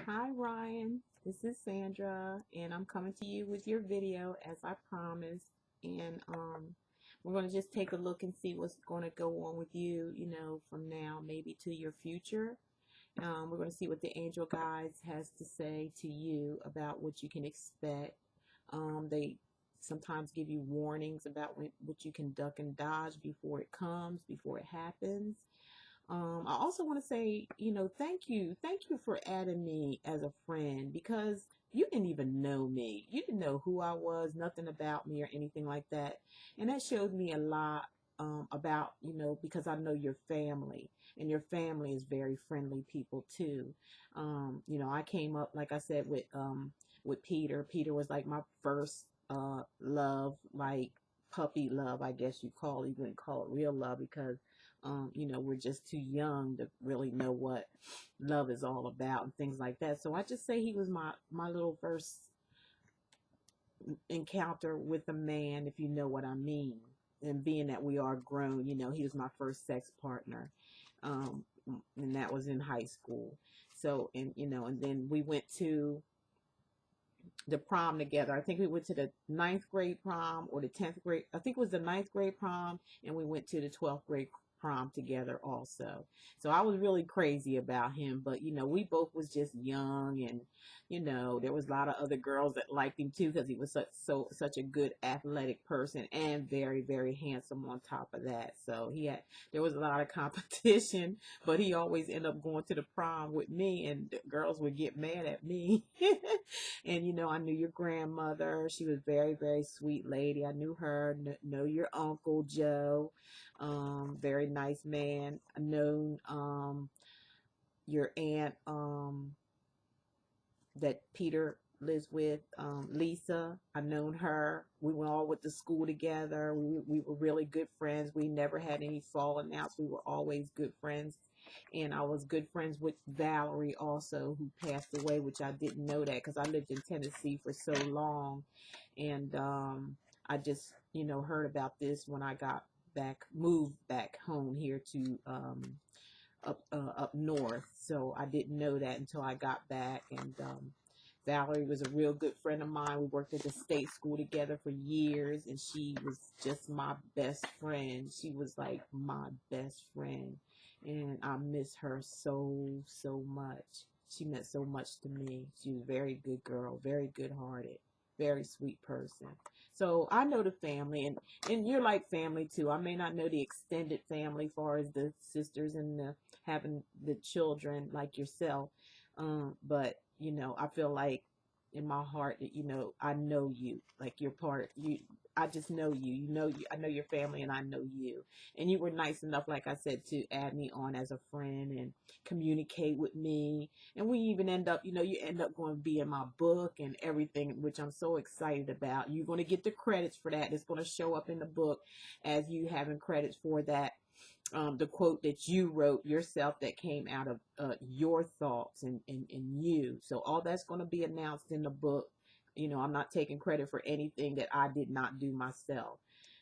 Hi Ryan, this is Sandra, and I'm coming to you with your video as I promised. And we're going to just take a look and see what's going to go on with you, from now maybe to your future. We're going to see what the angel guides has to say to you about what you can expect. They sometimes give you warnings about what you can duck and dodge before it comes, before it happens. I also want to say, thank you. Thank you for adding me as a friend because you didn't even know me. You didn't know who I was, nothing about me or anything like that. And that showed me a lot about, because I know your family and your family is very friendly people too. I came up, like I said, with Peter. Peter was like my first love, like puppy love, I guess you call it. You wouldn't call it real love because we're just too young to really know what love is all about and things like that. So I just say he was my little first encounter with a man, if you know what I mean. And being that we are grown, he was my first sex partner, and that was in high school. So and then we went to the prom together. I think we went to the ninth grade prom or the 10th grade. I think it was the ninth grade prom, and we went to the 12th grade prom together also. So I was really crazy about him, but we both was just young, and there was a lot of other girls that liked him too because he was such a good athletic person and very very handsome on top of that. So there was a lot of competition, but he always ended up going to the prom with me, and the girls would get mad at me. And I knew your grandmother. She was very, very sweet lady. I knew her. Know your uncle Joe, very nice man. I known your aunt that Peter lives with, Lisa. I known her. We went all went to school together. We were really good friends. We never had any falling outs. We were always good friends. And I was good friends with Valerie also, who passed away, which I didn't know that because I lived in Tennessee for so long. And I just, heard about this when I moved back home here to up north. So I didn't know that until I got back. And Valerie was a real good friend of mine. We worked at the state school together for years, and she was just my best friend. She was like my best friend, and I miss her so much. She meant so much to me. She was a very good girl, very good hearted, very sweet person. So I know the family, and you're like family too. I may not know the extended family, far as the sisters and having the children like yourself, but I feel like in my heart that I know you, like you're part you. I just know you. I know your family, and I know you. And you were nice enough, like I said, to add me on as a friend and communicate with me. And we even end up, you end up going to be in my book and everything, which I'm so excited about. You're going to get the credits for that. It's going to show up in the book as you having credits for that. The quote that you wrote yourself that came out of your thoughts and you. So all that's going to be announced in the book. I'm not taking credit for anything that I did not do myself.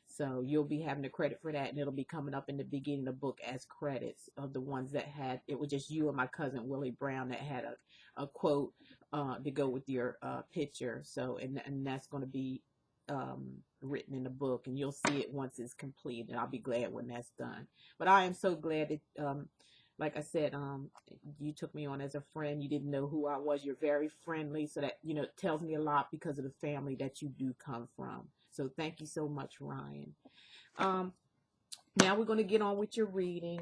So you'll be having the credit for that, and it'll be coming up in the beginning of the book as credits of the ones that had, it was just you and my cousin Willie Brown that had a quote to go with your picture. So, and that's going to be written in the book, and you'll see it once it's complete, and I'll be glad when that's done. But I am so glad that, like I said, you took me on as a friend. You didn't know who I was. You're very friendly, so that it tells me a lot because of the family that you do come from. So thank you so much, Ryan. Um, Now we're going to get on with your reading.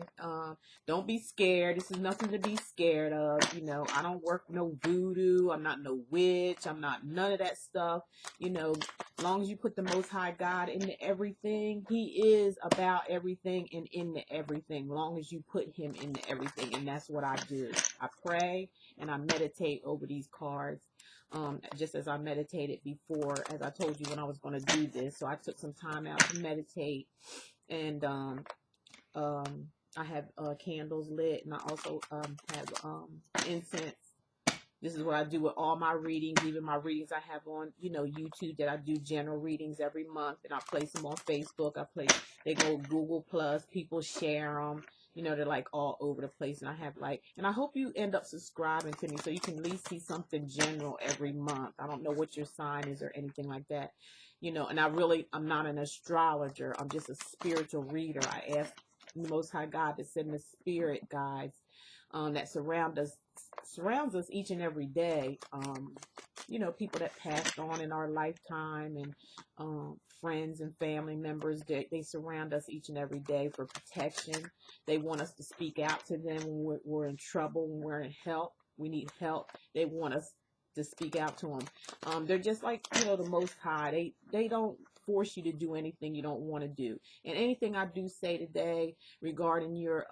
Don't be scared. This is nothing to be scared of. I don't work no voodoo. I'm not no witch. I'm not none of that stuff. As long as you put the Most High God into everything, He is about everything and into everything. As long as you put Him into everything. And that's what I do. I pray and I meditate over these cards. Just as I meditated before, as I told you when I was going to do this. So I took some time out to meditate. And I have candles lit, and I also have incense. This is what I do with all my readings, even my readings I have on, YouTube, that I do general readings every month, and I place them on Facebook. They go Google Plus, people share them, You know, they're like all over the place. And I have like, and I hope you end up subscribing to me so you can at least see something general every month. I don't know what your sign is or anything like that. You know, and I'm not an astrologer. I'm just a spiritual reader. I ask the Most High God to send the spirit guides that surrounds us each and every day. You know, people that passed on in our lifetime, and friends and family members, they surround us each and every day for protection. They want us to speak out to them when we're in trouble, when we're in help. We need help. They want us to speak out to them. They're just like, you know, the Most High. They don't force you to do anything you don't want to do. And anything I do say today regarding your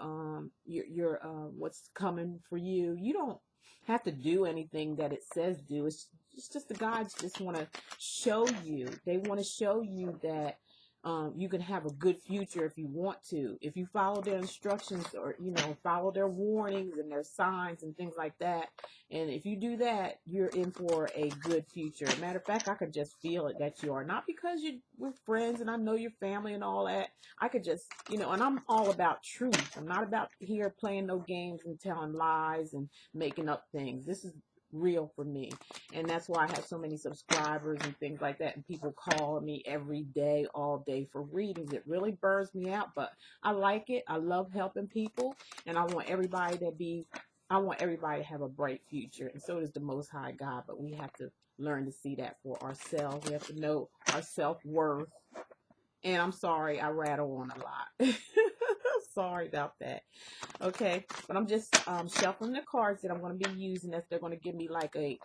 what's coming for you, you don't have to do anything that it says do. It's just the guides just want to show you. They want to show you that you can have a good future if you want to. If you follow their instructions, or, you know, follow their warnings and their signs and things like that. And if you do that, you're in for a good future. Matter of fact, I could just feel it that you are. Not because we're friends and I know your family and all that. I could just, you know, and I'm all about truth. I'm not about here playing no games and telling lies and making up things. This is real for me, and that's why I have so many subscribers and things like that, and people call me every day, all day, for readings. It really burns me out, but I like it. I love helping people, and I want everybody to have a bright future, and so does the Most High God. But we have to learn to see that for ourselves. We have to know our self-worth. And I'm sorry, I rattle on a lot. Sorry about that. Okay, but I'm just shuffling the cards that I'm going to be using. If they're going to give me like a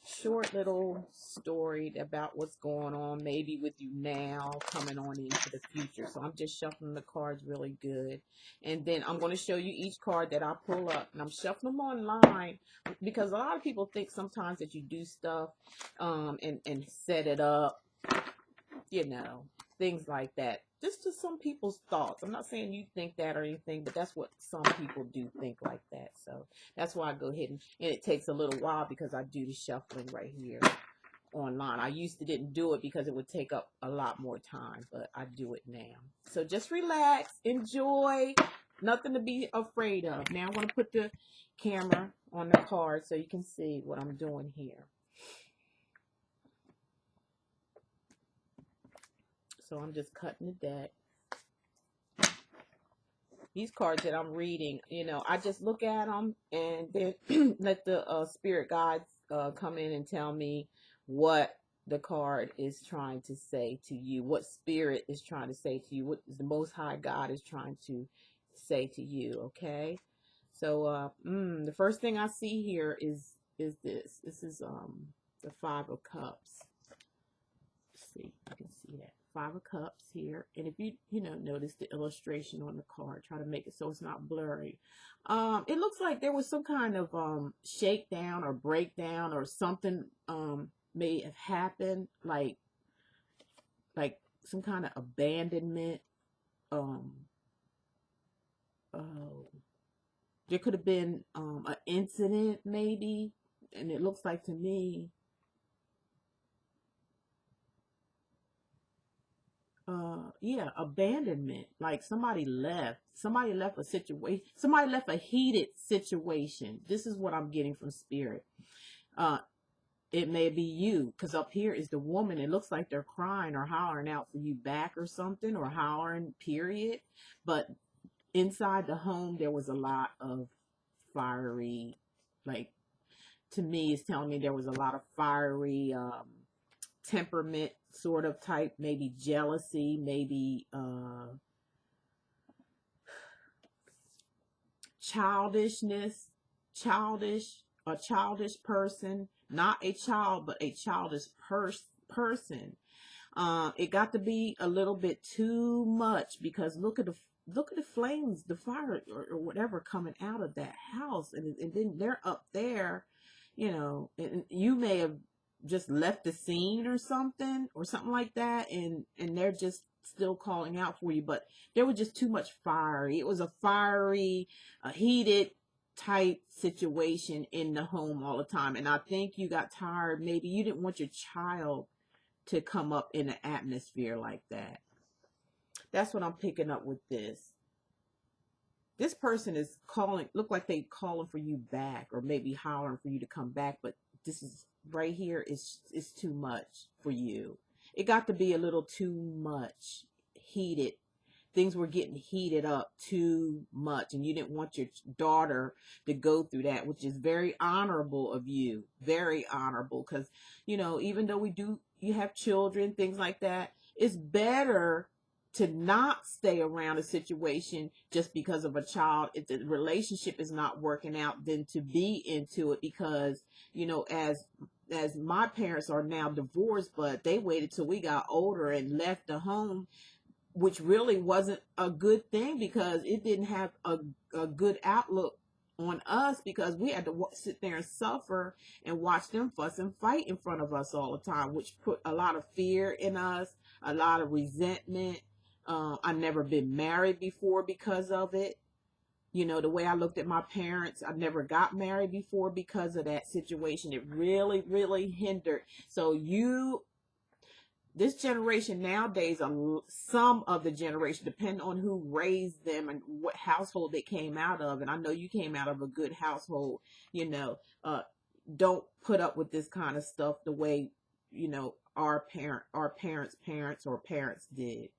short little story about what's going on, maybe with you now, coming on into the future. So I'm just shuffling the cards really good, and then I'm going to show you each card that I pull up, and I'm shuffling them online because a lot of people think sometimes that you do stuff and set it up, you know, things like that. Just some people's thoughts. I'm not saying you think that or anything, but that's what some people do think like that. So that's why I go ahead and it takes a little while because I do the shuffling right here online. I used to didn't do it because it would take up a lot more time, but I do it now. So just relax, enjoy, nothing to be afraid of. Now I'm going to put the camera on the card so you can see what I'm doing here. So I'm just cutting the deck. These cards that I'm reading, you know, I just look at them and then let the spirit guides come in and tell me what the card is trying to say to you, what spirit is trying to say to you, what the Most High God is trying to say to you. Okay, so the first thing I see here is this. This is the Five of Cups. Let's see, you can see that. Five of Cups here, and if you notice the illustration on the card, try to make it so it's not blurry. It looks like there was some kind of shakedown or breakdown or something may have happened, like some kind of abandonment. Oh, there could have been an incident maybe, and it looks like to me yeah, abandonment. Like somebody left a situation, somebody left a heated situation. This is what I'm getting from spirit. uh it may be you, because up here is the woman. It looks like they're crying or hollering out for you back or something, or hollering, period. But inside the home there was a lot of fiery, like, to me it's telling me there was a lot of fiery temperament, sort of type, maybe jealousy, maybe childishness, a childish person, not a child, but a childish person. It got to be a little bit too much, because look at the flames, the fire, or whatever coming out of that house, and then they're up there, and you may have just left the scene or something like that, and they're just still calling out for you, but there was just too much fire. It was a fiery, heated type situation in the home all the time, and I think you got tired. Maybe you didn't want your child to come up in an atmosphere like that. That's what I'm picking up with this. This person is calling, look like they calling for you back, or maybe hollering for you to come back, but this is right here is too much for you. It got to be a little too much, heated. Things were getting heated up too much, and you didn't want your daughter to go through that, which is very honorable of you, very honorable, because even though you have children, things like that, it's better to not stay around a situation just because of a child, if the relationship is not working out, than to be into it. Because as my parents are now divorced, but they waited till we got older and left the home, which really wasn't a good thing, because it didn't have a good outlook on us, because we had to sit there and suffer and watch them fuss and fight in front of us all the time, which put a lot of fear in us, a lot of resentment. I've never been married before because of it. The way I looked at my parents, I never got married before because of that situation. It really, really hindered. So this generation nowadays, some of the generation, depending on who raised them and what household they came out of, and I know you came out of a good household, don't put up with this kind of stuff the way, our parents or parents did.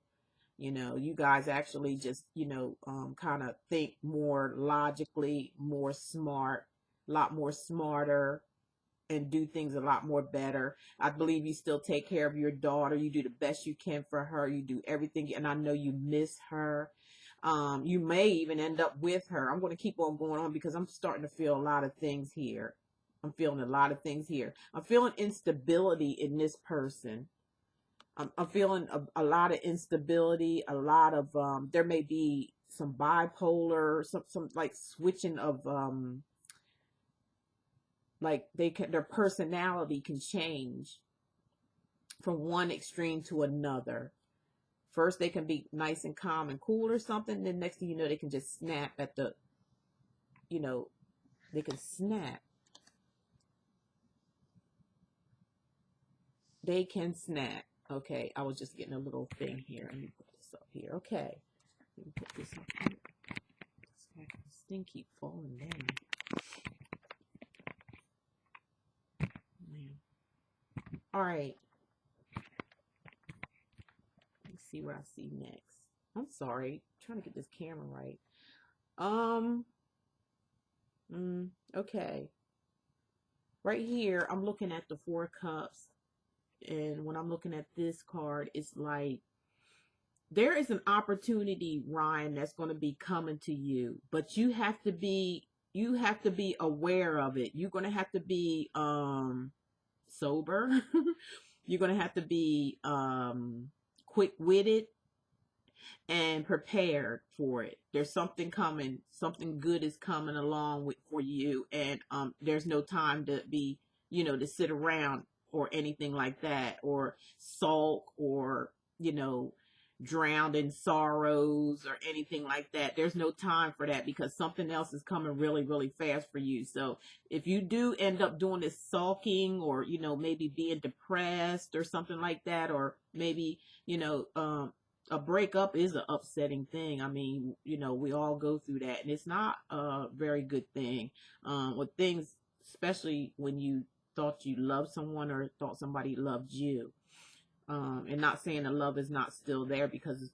You guys actually just, kind of think more logically, more smart, a lot more smarter, and do things a lot more better. I believe you still take care of your daughter. You do the best you can for her. You do everything, and I know you miss her. You may even end up with her. I'm going to keep on going on, because I'm starting to feel a lot of things here. I'm feeling a lot of things here. I'm feeling instability in this person. I'm feeling a lot of instability, a lot of, there may be some bipolar, some like switching of, like their personality can change from one extreme to another. First, they can be nice and calm and cool or something. Then next thing you know, they can just snap at they can snap. They can snap. Okay, I was just getting a little thing here. Let me put this up here. Okay, let me put this up here. This thing keep falling down. Man. All right. Let's see what I see next. I'm sorry, I'm trying to get this camera right. Um. Okay. Right here, I'm looking at the Four Cups, and when I'm looking at this card, it's like there is an opportunity, Ryan, that's going to be coming to you, but you have to be aware of it. You're going to have to be sober. You're going to have to be quick-witted and prepared for it. There's something coming. Something good is coming along for you, and there's no time to be, to sit around or anything like that, or sulk, or drowned in sorrows or anything like that. There's no time for that, because something else is coming really, really fast for you. So if you do end up doing this sulking, or maybe being depressed or something like that, or maybe a breakup is an upsetting thing. I mean, we all go through that, and it's not a very good thing. With things, especially when you thought you loved someone, or thought somebody loved you. And not saying the love is not still there, because it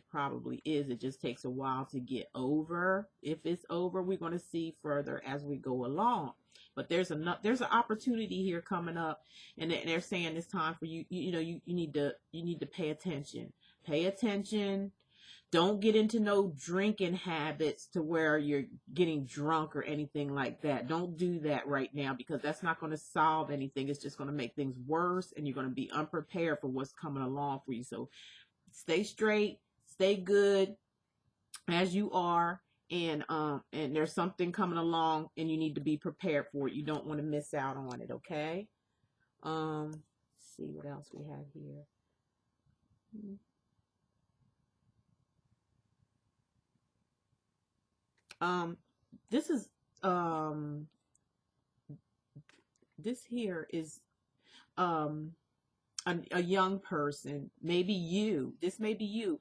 probably is. It just takes a while to get over. If it's over, we're going to see further as we go along. But there's an opportunity here coming up, and they're saying it's time for you. You need to pay attention. Pay attention. Don't get into no drinking habits to where you're getting drunk or anything like that. Don't do that right now, because that's not going to solve anything. It's just going to make things worse, and you're going to be unprepared for what's coming along for you. So stay straight, stay good as you are, and there's something coming along, and you need to be prepared for it. You don't want to miss out on it, okay? Let's see what else we have here. This is this here is a young person, maybe you, this may be you.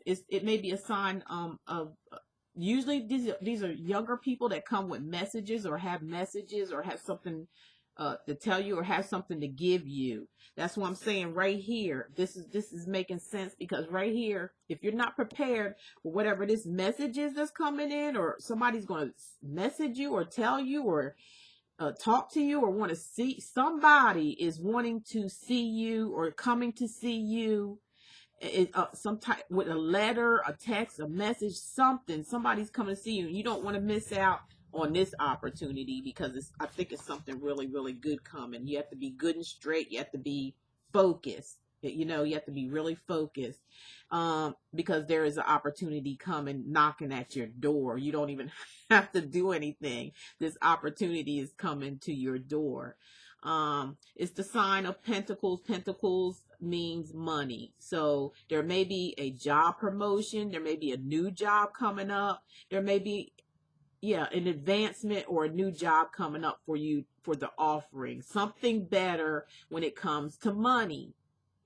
It may be a sign of usually these are younger people that come with messages or have messages or have something to tell you or have something to give you. That's what I'm saying right here. This is making sense because right here, if you're not prepared for whatever this message is that's coming in, or somebody's going to message you or tell you or talk to you or want to see, somebody is wanting to see you or coming to see you, some type with a letter, a text, a message, something. Somebody's coming to see you. You don't want to miss out on this opportunity because I think it's something really, really good coming. You have to be good and straight. You have to be focused. You know, you have to be really focused because there is an opportunity coming knocking at your door. You don't even have to do anything. This opportunity is coming to your door. It's the sign of Pentacles. Pentacles means money. So there may be a job promotion. There may be a new job coming up. There may be, yeah, an advancement or a new job coming up for you for the offering. Something better when it comes to money.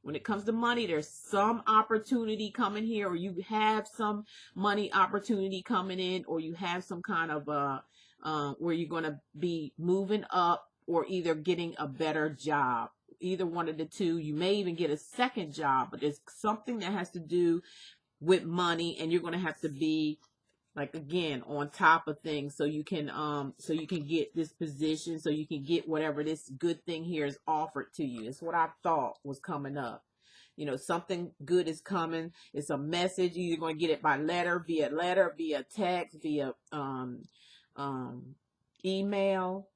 When it comes to money, there's some opportunity coming here, or you have some money opportunity coming in, or you have some kind of where you're going to be moving up or either getting a better job. Either one of the two. You may even get a second job, but there's something that has to do with money, and you're going to have to be, like, again, on top of things so you can get this position, so you can get whatever this good thing here is offered to you. It's what I thought was coming up. You know, something good is coming. It's a message. You're either going to get it by letter, via text, via email,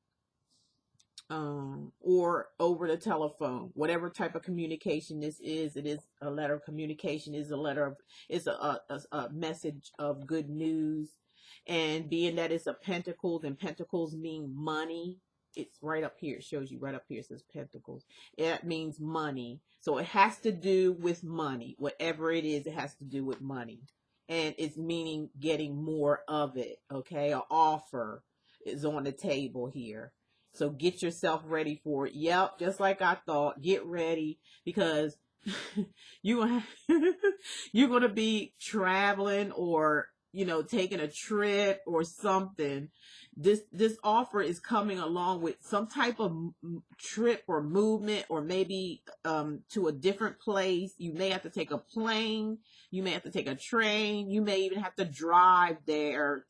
or over the telephone. Whatever type of communication this is, it is a letter of communication, is a letter of, it's a message of good news. And being that it's a pentacles, and pentacles mean money, it's right up here. It shows you right up here. It says pentacles. It means money. So it has to do with money. Whatever it is, it has to do with money. And it's meaning getting more of it. Okay. An offer is on the table here. So get yourself ready for it. Yep, just like I thought. Get ready because you're going to be traveling or, you know, taking a trip or something. This offer is coming along with some type of trip or movement, or maybe to a different place. You may have to take a plane. You may have to take a train. You may even have to drive there.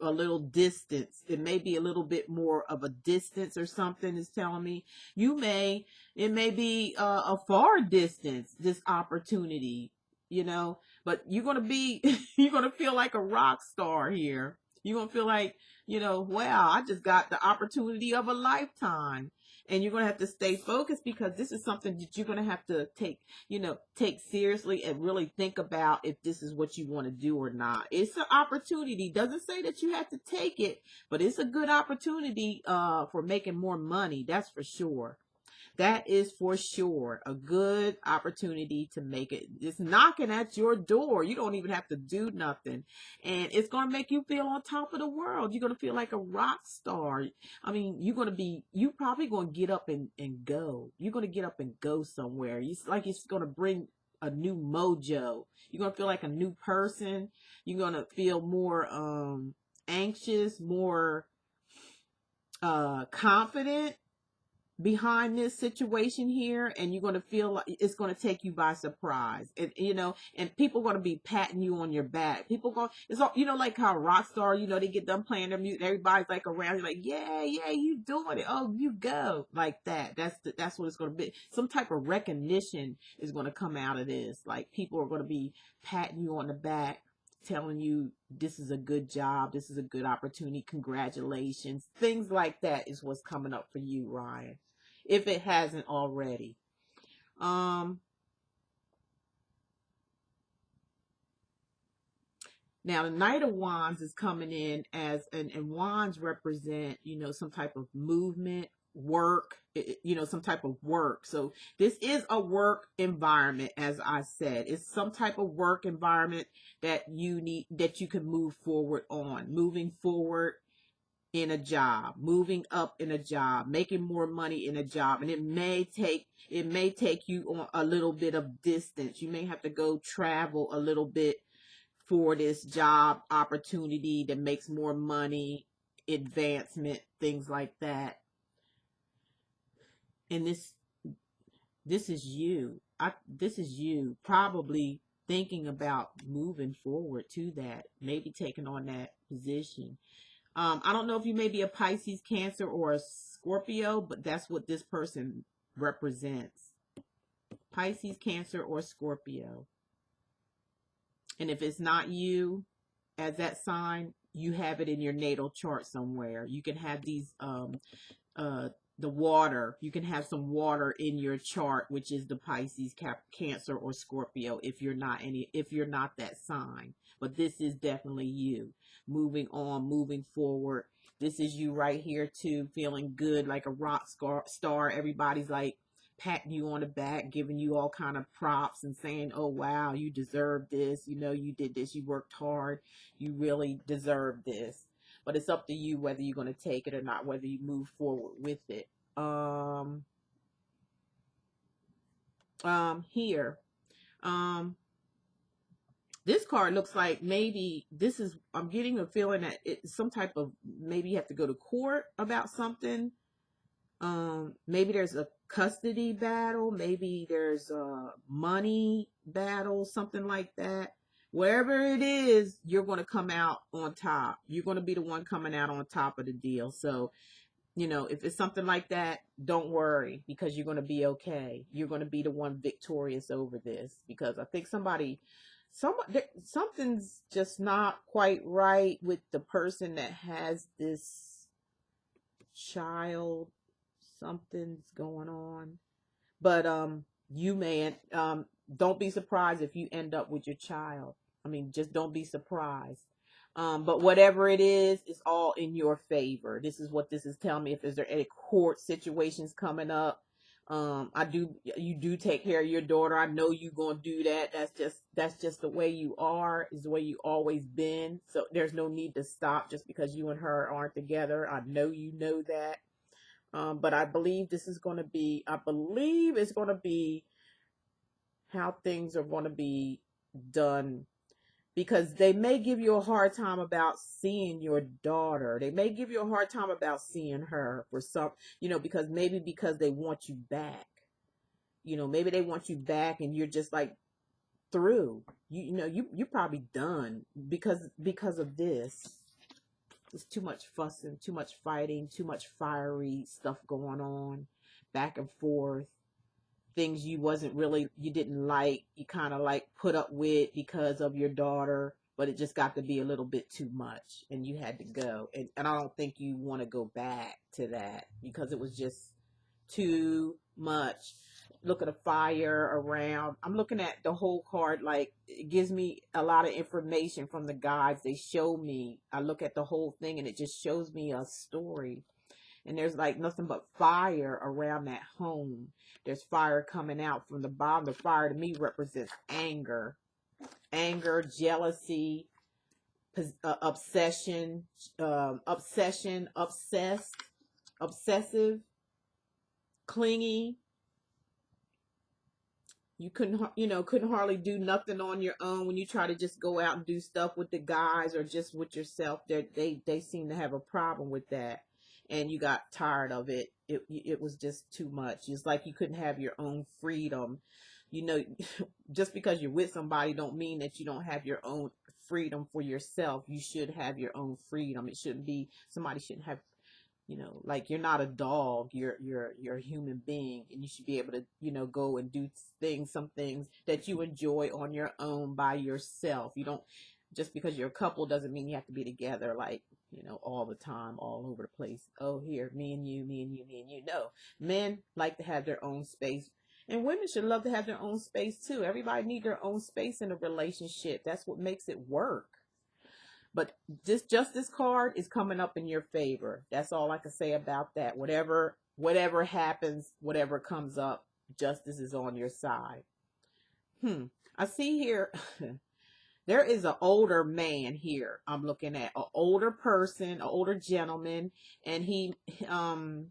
A little distance. It may be a little bit more of a distance or something is telling me. It may be a far distance, this opportunity, you know, but you're going to be, you're going to feel like a rock star here. You're going to feel like, you know, wow, I just got the opportunity of a lifetime. And you're going to have to stay focused because this is something that you're going to have to take seriously and really think about if this is what you want to do or not. It's an opportunity. Doesn't say that you have to take it, but it's a good opportunity for making more money. That's for sure. That is for sure a good opportunity to make it. It's knocking at your door. You don't even have to do nothing. And it's going to make you feel on top of the world. You're going to feel like a rock star. I mean, you probably going to get up and go. You're going to get up and go somewhere. It's like it's going to bring a new mojo. You're going to feel like a new person. You're going to feel more anxious, more confident behind this situation here, and you're going to feel like it's going to take you by surprise. And you know, and people are going to be patting you on your back. It's all, you know, like how rock star, you know, they get done playing their music, everybody's like around you, like, yeah, you doing it, oh, you go, like that. That's what it's going to be. Some type of recognition is going to come out of this. Like, people are going to be patting you on the back, telling you this is a good job, this is a good opportunity, congratulations. Things like that is what's coming up for you, Ryan, if it hasn't already. Now the Knight of Wands is coming in as, and wands represent, you know, some type of movement, work, you know, some type of work. So this is a work environment. As I said, it's some type of work environment that you need, that you can move forward on. Moving forward, in a job, moving up in a job, making more money in a job. And it may take you on a little bit of distance. You may have to go travel a little bit for this job opportunity that makes more money, advancement, things like that. And this is you. This is you probably thinking about moving forward to that, maybe taking on that position. I don't know if you may be a Pisces, Cancer, or a Scorpio, but that's what this person represents. Pisces, Cancer, or Scorpio. And if it's not you as that sign, you have it in your natal chart somewhere. You can have these the water. You can have some water in your chart, which is the Pisces, Cancer, or Scorpio. If you're not that sign, but this is definitely you. Moving on, moving forward. This is you right here too, feeling good like a rock star. Everybody's like patting you on the back, giving you all kind of props and saying, "Oh wow, you deserve this. You know, you did this. You worked hard. You really deserve this." But it's up to you whether you're going to take it or not, whether you move forward with it. Here, this card looks like maybe this is, I'm getting a feeling that it's some type of, maybe you have to go to court about something. Maybe there's a custody battle. Maybe there's a money battle, something like that. Wherever it is, you're going to come out on top. You're going to be the one coming out on top of the deal. So, you know, if it's something like that, don't worry, because you're going to be okay. You're going to be the one victorious over this, because I think something's just not quite right with the person that has this child. Something's going on. But you may don't be surprised if you end up with your child. I mean, just don't be surprised. But whatever it is, it's all in your favor. This is what this is telling me. If there's any court situations coming up, you do take care of your daughter. I know you're gonna do that. That's just the way you are. Is the way you always been. So there's no need to stop just because you and her aren't together. I know you know that. But I believe this is going to be, I believe it's going to be how things are going to be done, because they may give you a hard time about seeing your daughter. They may give you a hard time about seeing her for some, because they want you back. Maybe they want you back and you're just like through. You're probably done because of this. There's too much fussing, too much fighting, too much fiery stuff going on, back and forth. Things you didn't like, you kind of like put up with because of your daughter, but it just got to be a little bit too much and you had to go. And I don't think you want to go back to that because it was just too much. Look at a fire around. I'm looking at the whole card, like it gives me a lot of information from the guides. They show me, I look at the whole thing and it just shows me a story. And there's like nothing but fire around that home. There's fire coming out from the bottom. The fire to me represents anger, jealousy, obsession, obsessive, clingy. You couldn't hardly do nothing on your own when you try to just go out and do stuff with the guys or just with yourself. They seem to have a problem with that, and you got tired of it. It was just too much. It's like you couldn't have your own freedom. Just because you're with somebody don't mean that you don't have your own freedom for yourself. You should have your own freedom. It shouldn't be, somebody shouldn't have, like you're not a dog, you're a human being, and you should be able to, go and do some things that you enjoy on your own by yourself. You don't, just because you're a couple doesn't mean you have to be together, like, all the time, all over the place. Oh, here, me and you, me and you, me and you. No, men like to have their own space, and women should love to have their own space too. Everybody need their own space in a relationship. That's what makes it work. But this justice card is coming up in your favor. That's all I can say about that. Whatever happens, whatever comes up, justice is on your side. I see here There is an older man here. I'm looking at an older person, an older gentleman, and um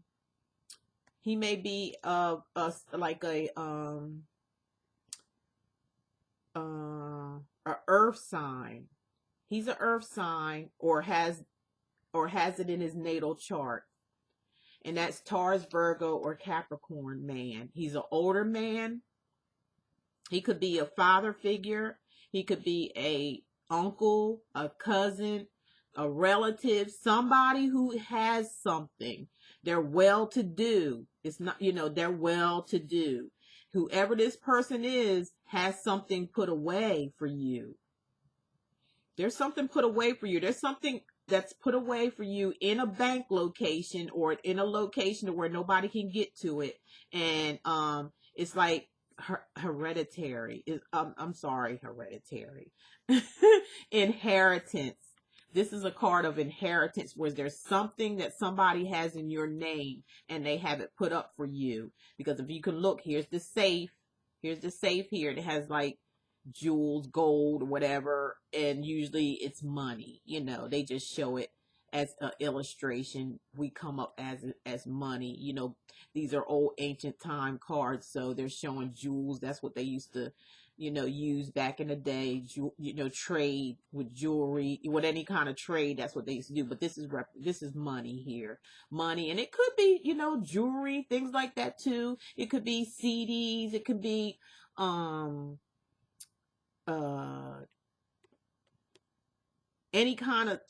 he may be like a earth sign. He's an earth sign, or has it in his natal chart. And that's Taurus, Virgo, or Capricorn man. He's an older man. He could be a father figure. He could be a uncle, a cousin, a relative, somebody who has something. They're well to do. It's not, they're well to do. Whoever this person is has something put away for you. There's something put away for you. There's something that's put away for you in a bank location, or in a location where nobody can get to it. And it's like hereditary. I'm sorry, hereditary. Inheritance. This is a card of inheritance, where there's something that somebody has in your name and they have it put up for you. Because if you can look, here's the safe. Here's the safe here. It has like jewels, gold, whatever, and usually it's money. They just show it as an illustration. We come up as money. These are old ancient time cards, so they're showing jewels. That's what they used to use back in the day. Trade with jewelry, with any kind of trade. That's what they used to do. But this is money here. Money. And it could be jewelry, things like that too. It could be CDs. It could be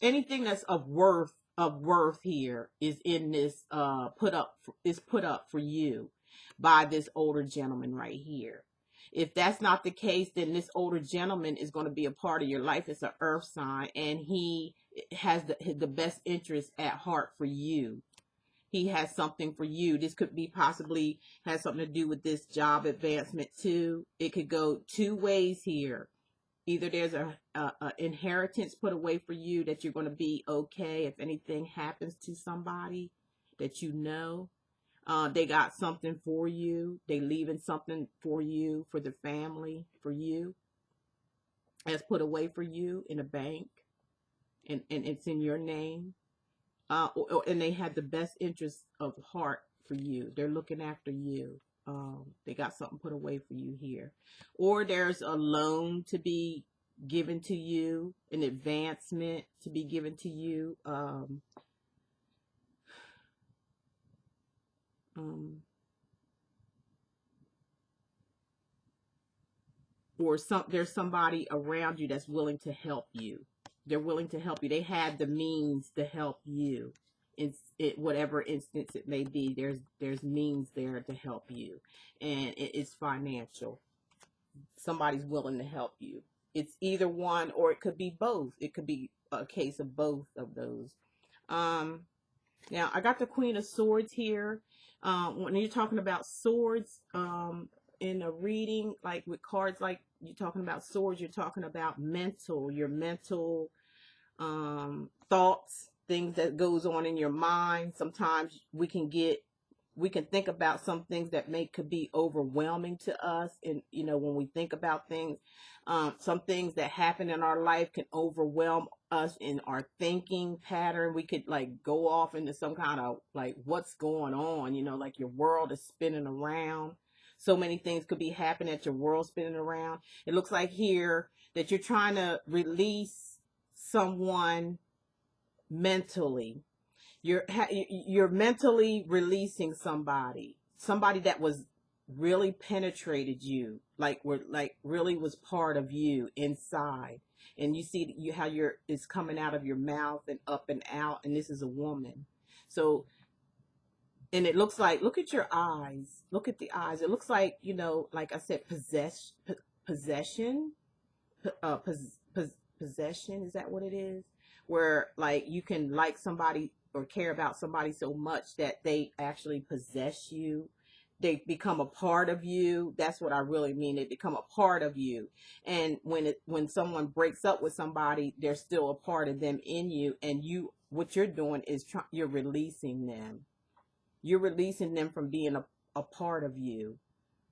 anything that's of worth here is in this put up for you by this older gentleman right here. If that's not the case, then this older gentleman is going to be a part of your life. It's an earth sign, and he has the best interest at heart for you. He has something for you. This could be possibly has something to do with this job advancement too. It could go two ways here. Either there's a inheritance put away for you that you're going to be okay if anything happens to somebody that they got something for you. They leaving something for you, for the family, for you, as put away for you in a bank, and it's in your name. And they had the best interest of heart for you. They're looking after you. They got something put away for you here. Or there's a loan to be given to you, an advancement to be given to you. Or there's somebody around you that's willing to help you. They're willing to help you. They have the means to help you. In whatever instance it may be, there's means there to help you, and it's financial. Somebody's willing to help you. It's either one, or it could be both. It could be a case of both of those. Now I got the Queen of Swords here. When you're talking about swords, in a reading, like with cards, like you're talking about swords, you're talking about your mental thoughts, things that goes on in your mind. Sometimes we can think about some things that could be overwhelming to us. And, when we think about things, some things that happen in our life can overwhelm us in our thinking pattern. We could like go off into some kind of like, what's going on? Like your world is spinning around. So many things could be happening at your world spinning around. It looks like here that you're trying to release someone mentally. You're mentally releasing somebody that was really penetrated you, like really was part of you inside. And you see how it's coming out of your mouth and up and out, and this is a woman. So, and it looks like, look at your eyes. Look at the eyes. It looks like, like I said, possession, possession. Is that what it is? Where like you can like somebody or care about somebody so much that they actually possess you. They become a part of you. That's what I really mean. They become a part of you. And when someone breaks up with somebody, there's still a part of them in you. And what you're doing is you're releasing them. You're releasing them from being a part of you,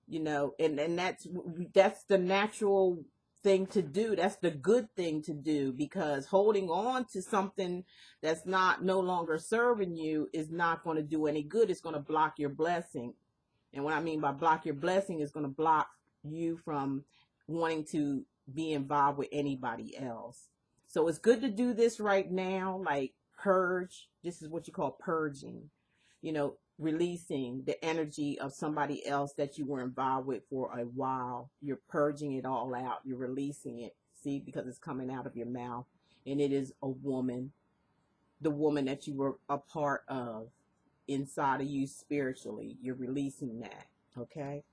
and that's the natural thing to do. That's the good thing to do, because holding on to something that's not no longer serving you is not going to do any good. It's going to block your blessing. And what I mean by block your blessing is going to block you from wanting to be involved with anybody else. So it's good to do this right now, like purge. This is what you call purging, releasing the energy of somebody else that you were involved with for a while. You're purging it all out. You're releasing it. See, because it's coming out of your mouth. And it is a woman, the woman that you were a part of inside of you spiritually. You're releasing that. Okay.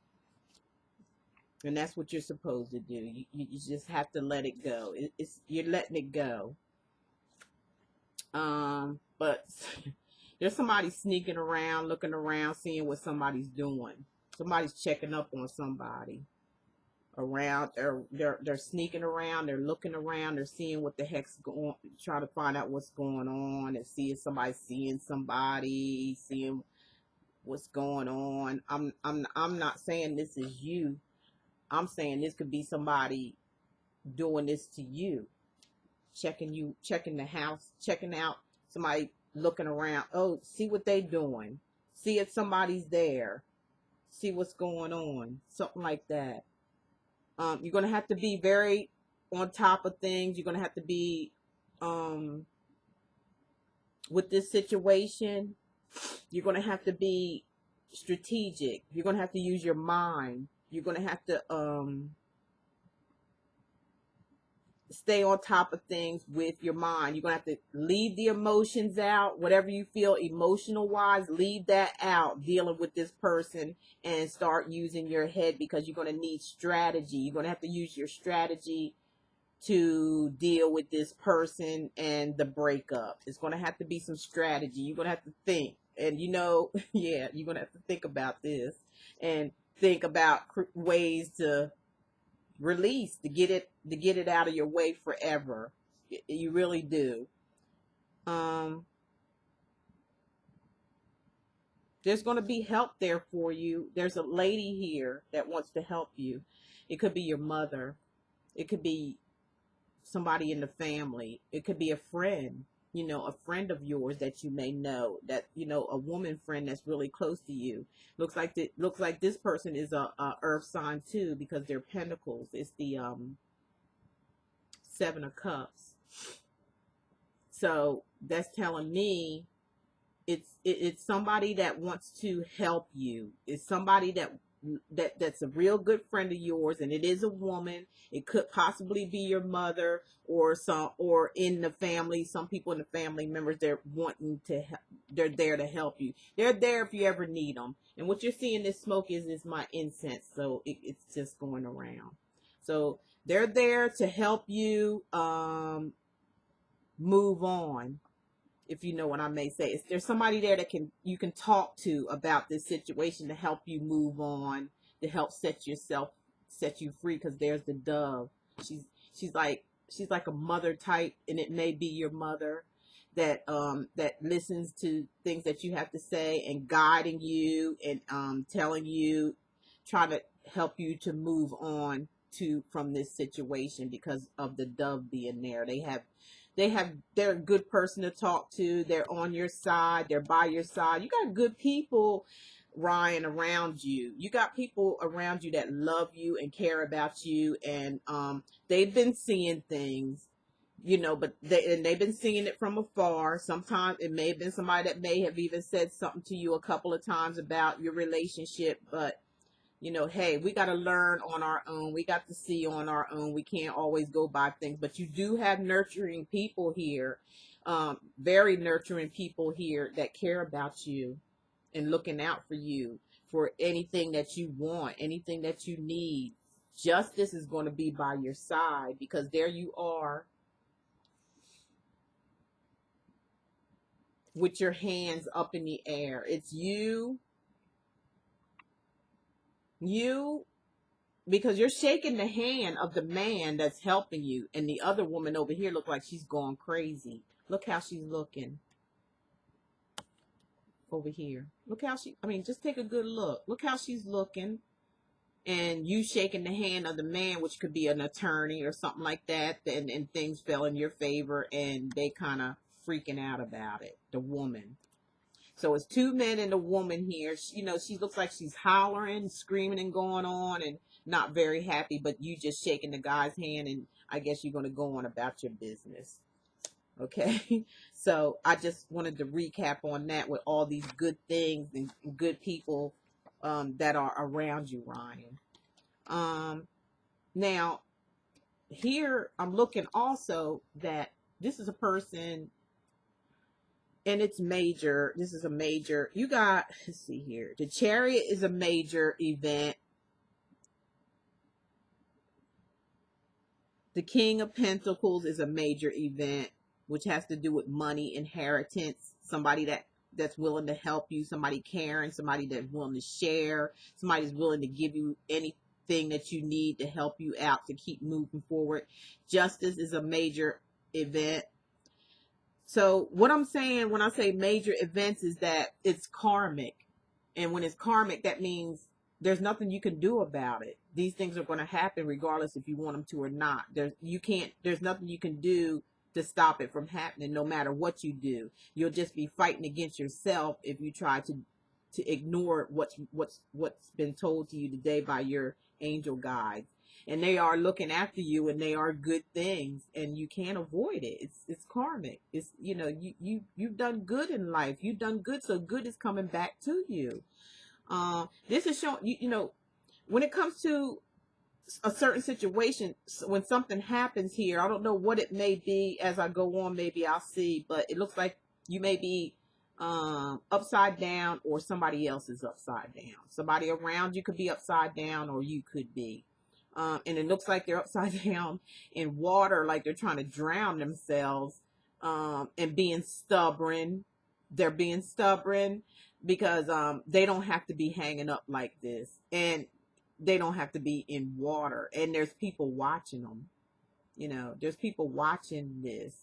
And that's what you're supposed to do. You just have to let it go. You're letting it go. But there's somebody sneaking around, looking around, seeing what somebody's doing. Somebody's checking up on somebody around. They're sneaking around. They're looking around. They're seeing what the heck's going. Trying to find out what's going on and see if somebody's seeing somebody, seeing what's going on. I'm not saying this is you. I'm saying this could be somebody doing this to you, checking the house, checking out somebody, looking around. Oh, see what they doing. See if somebody's there. See what's going on. Something like that. You're going to have to be very on top of things. You're going to have to be, with this situation, you're going to have to be strategic. You're going to have to use your mind. You're going to have to, stay on top of things with your mind. You're going to have to leave the emotions out. Whatever you feel emotional wise, leave that out dealing with this person, and start using your head, because you're going to need strategy. You're going to have to use your strategy to deal with this person and the breakup. It's going to have to be some strategy. You're going to have to think. And yeah, you're going to have to think about this and think about ways to release, to get it out of your way forever. You really do. There's going to be help there for you. There's a lady here that wants to help you. It could be your mother. It could be somebody in the family. It could be a friend, a friend of yours that you may know, that, a woman friend that's really close to you. Looks like this person is a earth sign too, because they're pentacles. It's the 7 of Cups. So that's telling me it's somebody that wants to help you. It's somebody that's a real good friend of yours, and it is a woman. It could possibly be your mother, or in the family. Some people in the family members, they're there to help you. They're there if you ever need them. And what you're seeing, this smoke is my incense, so it's just going around. So they're there to help you move on. If you know what I may say, there's somebody there that you can talk to about this situation, to help you move on, to help set you free. Because there's the dove. She's like a mother type, and it may be your mother that listens to things that you have to say, and guiding you, and telling you, trying to help you to move on from this situation, because of the dove being there. They're a good person to talk to. They're on your side. They're by your side. You got good people, Ryan, around you. You got people around you that love you and care about you. And they've been seeing things, but they've been seeing it from afar. Sometimes it may have been somebody that may have even said something to you a couple of times about your relationship. But hey, we got to learn on our own. We got to see on our own. We can't always go by things. But you do have nurturing people here, very nurturing people here that care about you and looking out for you for anything that you want, anything that you need. Justice is going to be by your side, because there you are with your hands up in the air. It's you, because you're shaking the hand of the man that's helping you, and the other woman over here look like she's going crazy. Look how she's looking over here. Look how just take a good look. Look how she's looking. and you shaking the hand of the man, which could be an attorney or something like that, and things fell in your favor, and they kind of freaking out about it, the woman. So it's two men and a woman here. She, she looks like she's hollering, screaming, and going on, and not very happy. But you just shaking the guy's hand, and I guess you're going to go on about your business. Okay. So I just wanted to recap on that with all these good things and good people that are around you, Ryan. Now, here I'm looking also that this is a person, and it's major. This is a major. You got, let's see here. The Chariot is a major event. The King of Pentacles is a major event, which has to do with money, inheritance, somebody that's willing to help you, somebody caring, somebody that's willing to share, somebody's willing to give you anything that you need to help you out to keep moving forward. Justice is a major event. So what I'm saying when I say major events is that it's karmic. And when it's karmic, that means there's nothing you can do about it. These things are going to happen regardless if you want them to or not. There's nothing you can do to stop it from happening no matter what you do. You'll just be fighting against yourself if you try to ignore what's been told to you today by your angel guides. And they are looking after you, and they are good things, and you can't avoid it. It's karmic. It's, you've done good in life. You've done good, so good is coming back to you. This is showing when it comes to a certain situation, when something happens here, I don't know what it may be. As I go on, maybe I'll see, but it looks like you may be upside down, or somebody else is upside down. Somebody around you could be upside down, or you could be. And it looks like they're upside down in water, like they're trying to drown themselves, and being stubborn. They're being stubborn because they don't have to be hanging up like this, and they don't have to be in water. And there's people watching them. There's people watching this,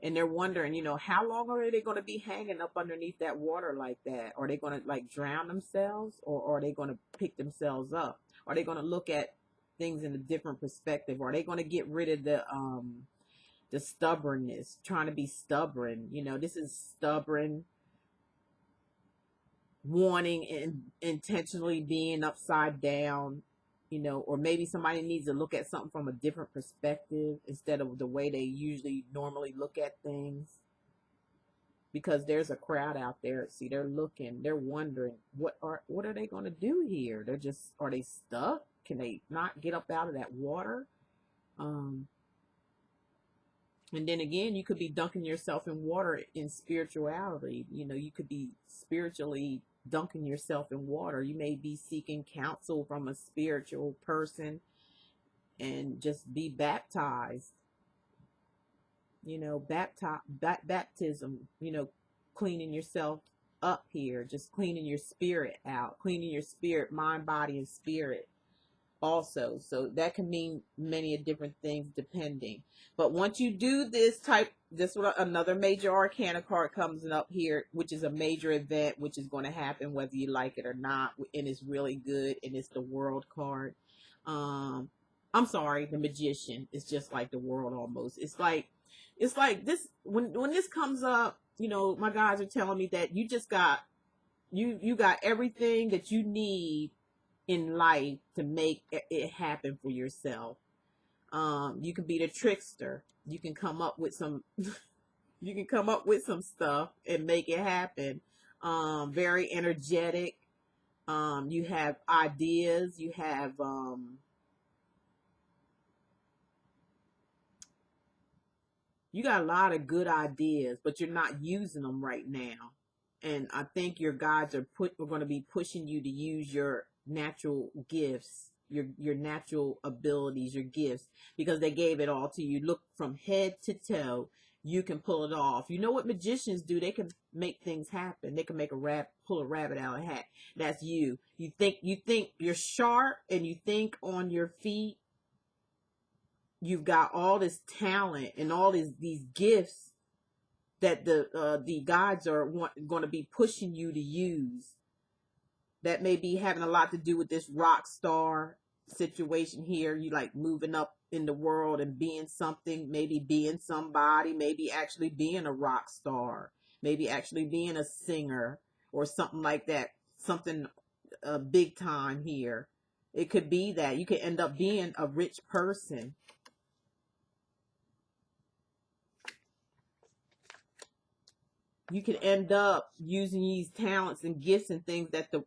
and they're wondering, how long are they going to be hanging up underneath that water like that? Are they going to like drown themselves, or are they going to pick themselves up? Are they going to look at things in a different perspective? Are they going to get rid of the stubbornness, trying to be stubborn? This is stubborn, wanting and intentionally being upside down, or maybe somebody needs to look at something from a different perspective instead of the way they usually normally look at things. Because there's a crowd out there. See, they're looking, they're wondering, what are they going to do here? Are they stuck? Can they not get up out of that water? And then again, you could be dunking yourself in water in spirituality. You could be spiritually dunking yourself in water. You may be seeking counsel from a spiritual person and just be baptized. Baptism, cleaning yourself up here, just cleaning your spirit out, cleaning your spirit, mind, body, and spirit also. So that can mean many different things depending. But once you do this another major arcana card comes up here, which is a major event, which is going to happen whether you like it or not, and it's really good, and it's the World card. I'm sorry, the Magician. It's just like the World almost. It's like this when this comes up, my guys are telling me that you just got you got everything that you need in life to make it happen for yourself. You can be the trickster. You can come up with some stuff and make it happen. Very energetic. You have ideas. You have you got a lot of good ideas, but you're not using them right now. And I think your guides are going to be pushing you to use your natural gifts, your natural abilities, your gifts, because they gave it all to you. Look, from head to toe, you can pull it off. You know what magicians do? They can make things happen. They can pull a rabbit out of a hat. That's you. You think you're sharp, and you think on your feet. You've got all this talent and all these gifts that the guides are going to be pushing you to use. That may be having a lot to do with this rock star situation here. You like moving up in the world and being something, maybe being somebody, maybe actually being a rock star, maybe actually being a singer or something like that. Something big time here. It could be that you could end up being a rich person. You can end up using these talents and gifts and things that the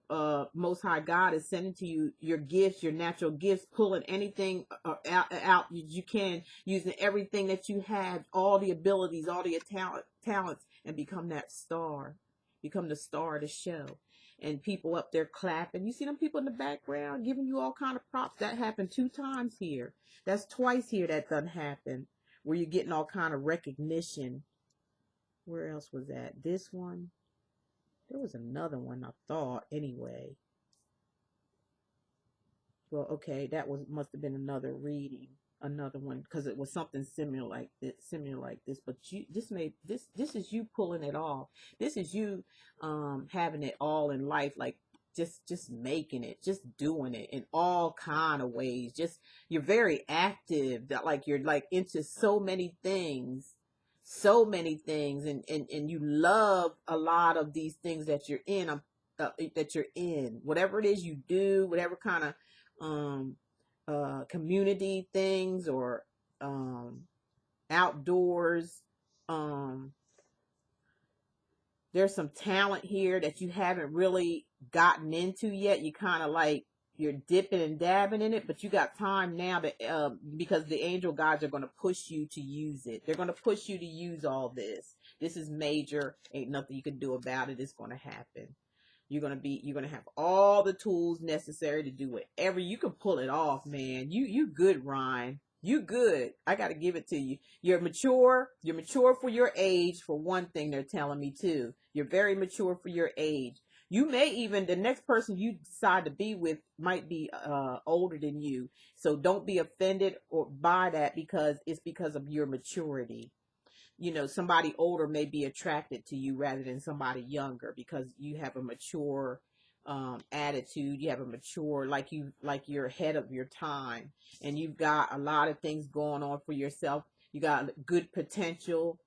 Most High God is sending to you. Your gifts, your natural gifts, pulling anything out you can, using everything that you have, all the abilities, all the talents, and become that star. Become the star of the show. And people up there clapping. You see them people in the background giving you all kind of props. That happened 2 times here. That's twice here that done happen. Where you're getting all kind of recognition. Where else was that? This one. There was another one I thought anyway. Well, okay, that was must have been another reading, another one, because it was something similar like this. But you, this is you pulling it off. This is you, having it all in life, like just making it, just doing it in all kind of ways. Just you're very active. That like you're like into so many things, and you love a lot of these things that you're in. That you're in, whatever it is you do, whatever kind of community things or outdoors. There's some talent here that you haven't really gotten into yet. You kind of like you're dipping and dabbing in it, but you got time now to because the angel guides are going to push you to use it. They're going to push you to use all this. This is major. Ain't nothing you can do about it. It's going to happen. You're gonna have all the tools necessary to do whatever. You can pull it off, man. You good, Ryan. You good. I gotta give it to you. You're mature. You're mature for your age, for one thing. They're telling me too. You're very mature for your age. You may even, the next person you decide to be with might be older than you. So don't be offended or by that, because it's because of your maturity. You know, somebody older may be attracted to you rather than somebody younger, because you have a mature attitude. You have a mature, like you're ahead of your time, and you've got a lot of things going on for yourself. You got good potential.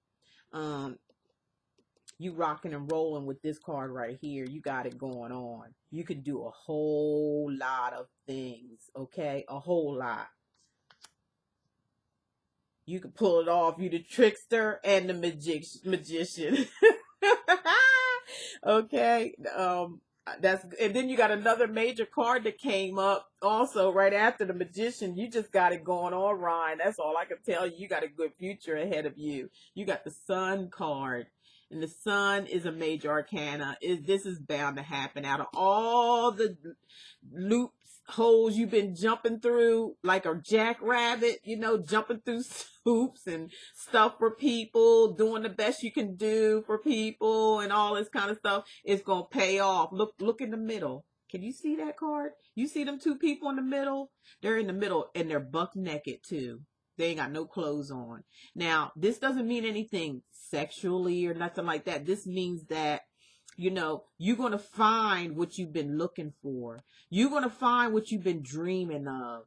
You rocking and rolling with this card right here. You got it going on. You can do a whole lot of things. Okay, a whole lot. You can pull it off. You the trickster and the magician. Okay. That's, and then you got another major card that came up also right after the magician. You just got it going on, Ryan. That's all I can tell you. You got a good future ahead of you. You got the Sun card. And the Sun is a major arcana. This is bound to happen. Out of all the loops, holes you've been jumping through like a jackrabbit, you know, jumping through hoops and stuff for people, doing the best you can do for people and all this kind of stuff, it's gonna pay off. Look in the middle. Can you see that card? You see them 2 people in the middle? They're in the middle and they're buck naked too. They ain't got no clothes on. Now, this doesn't mean anything sexually or nothing like that. This means that, you know, you're going to find what you've been looking for. You're going to find what you've been dreaming of.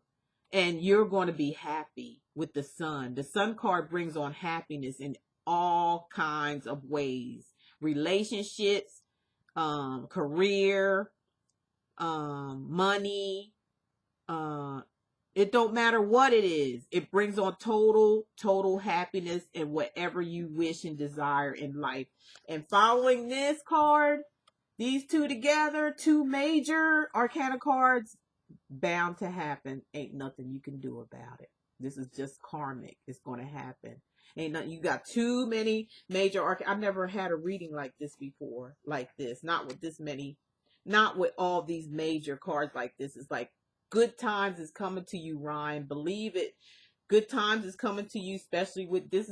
And you're going to be happy with the Sun. The Sun card brings on happiness in all kinds of ways. Relationships, career, money, it don't matter what it is. It brings on total happiness in whatever you wish and desire in life. And following this card, these 2 together, 2 major arcana cards, bound to happen. Ain't nothing you can do about it. This is just karmic. It's going to happen. Ain't nothing. You got too many major arcana. I've never had a reading like this before, like this. Not with this many, not with all these major cards like this. It's like, good times is coming to you, Ryan. Believe it. Good times is coming to you, especially with this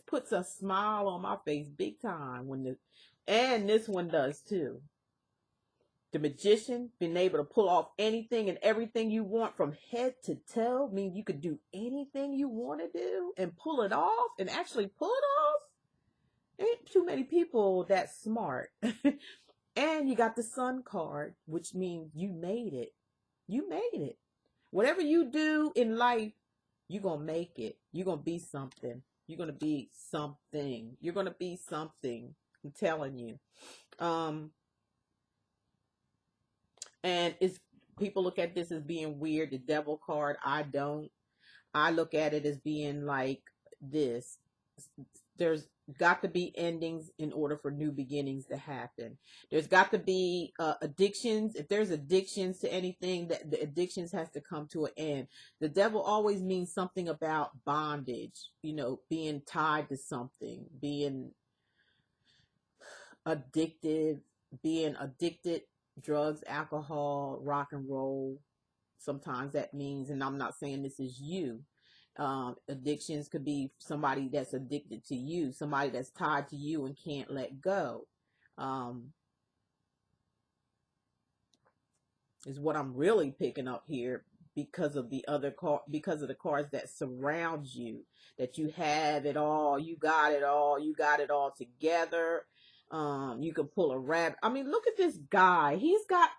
puts a smile on my face big time and this one does too. The magician, being able to pull off anything and everything you want from head to toe. I mean, you could do anything you want to do and pull it off and actually pull it off. Ain't too many people that smart. And you got the Sun card, which means you made it. You made it. Whatever you do in life, you're going to make it. You're going to be something. You're going to be something. You're going to be something. I'm telling you. And it's people look at this as being weird. The devil card, I don't. I look at it as being like this. There's got to be endings in order for new beginnings to happen. There's got to be addictions. If there's addictions to anything, that the addictions has to come to an end. The devil always means something about bondage, being tied to something, being addicted, drugs, alcohol, rock and roll. Sometimes that means, and I'm not saying this is you, addictions could be somebody that's addicted to you, somebody that's tied to you and can't let go, is what I'm really picking up here, because of the because of the cards that surround you, that you have it all, you got it all, together. You can pull a rabbit. I mean, look at this guy. He's got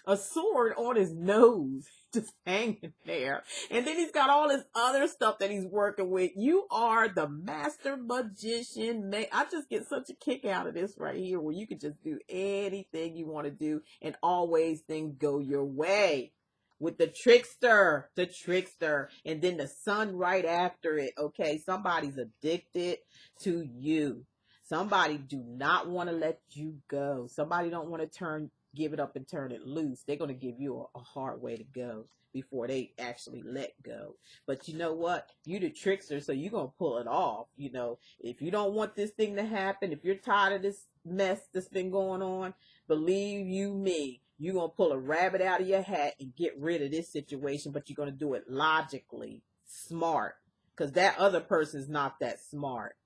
a sword on his nose, just hanging there. And then he's got all this other stuff that he's working with. You are the master magician. I just get such a kick out of this right here, where you can just do anything you want to do and always things go your way. With the trickster, and then the Sun right after it. Okay, somebody's addicted to you. Somebody do not want to let you go. Somebody don't want to give it up and turn it loose. They're going to give you a hard way to go before they actually let go. But you know what? You the trickster, so you're going to pull it off. If you don't want this thing to happen, if you're tired of this mess that's been going on, believe you me, you're going to pull a rabbit out of your hat and get rid of this situation, but you're going to do it logically, smart, because that other person's not that smart.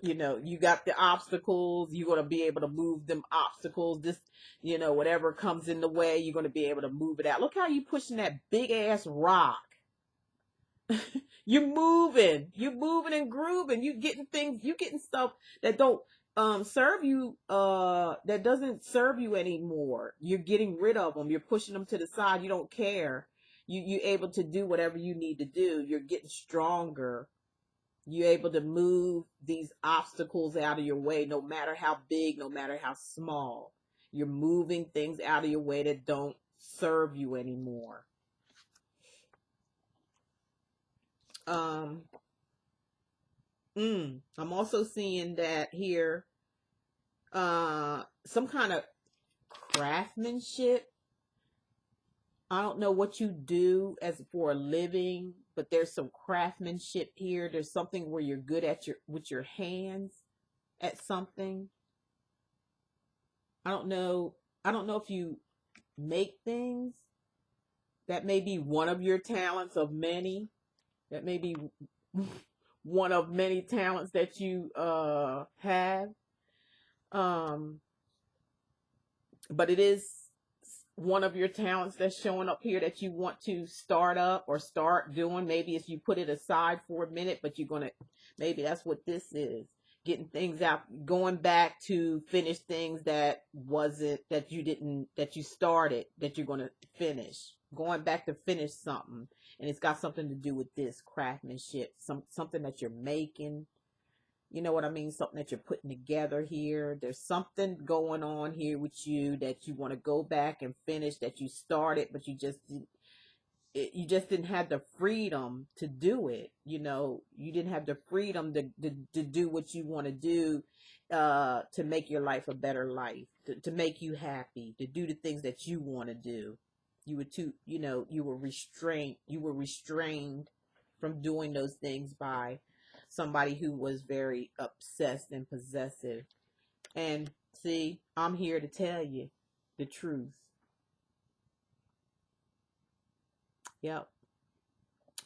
You got the obstacles. You're going to be able to move them obstacles. This, whatever comes in the way, you're going to be able to move it out. Look how you pushing that big ass rock. You're moving and grooving. You getting stuff that don't serve you, that doesn't serve you anymore. You're getting rid of them. You're pushing them to the side. You don't care. You're able to do whatever you need to do. You're getting stronger. You're able to move these obstacles out of your way, no matter how big, no matter how small. You're moving things out of your way that don't serve you anymore. I'm also seeing that here, some kind of craftsmanship. I don't know what you do as for a living, but there's some craftsmanship here. There's something where you're good with your hands at something. I don't know if you make things. That may be one of your talents of many. That may be one of many talents that you have. But it is one of your talents that's showing up here that you want to start up or start doing. Maybe if you put it aside for a minute, but maybe that's what this is. Getting things out, going back to finish things that you started, that you're going to finish. Going back to finish something. And it's got something to do with this craftsmanship, something that you're making. You know what I mean? Something that you're putting together here. There's something going on here with you that you want to go back and finish, that you started, but you just didn't have the freedom to do it. You didn't have the freedom to do what you want to do, to make your life a better life, to make you happy, to do the things that you want to do. You were restrained from doing those things by somebody who was very obsessed and possessive. And see, I'm here to tell you the truth. Yep.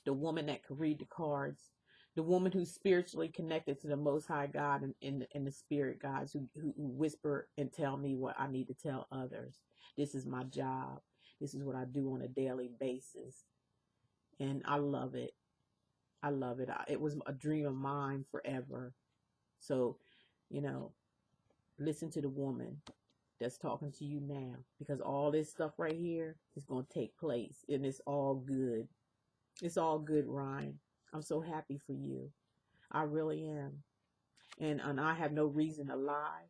The woman that could read the cards, the woman who's spiritually connected to the Most High God and the spirit guides who whisper and tell me what I need to tell others. This is my job. This is what I do on a daily basis. And I love it. I love it. It was a dream of mine forever. So You know, listen to the woman that's talking to you now, because all this stuff right here is going to take place, and it's all good. It's all good, Ryan. I'm so happy for you. I really am. And I have no reason to lie.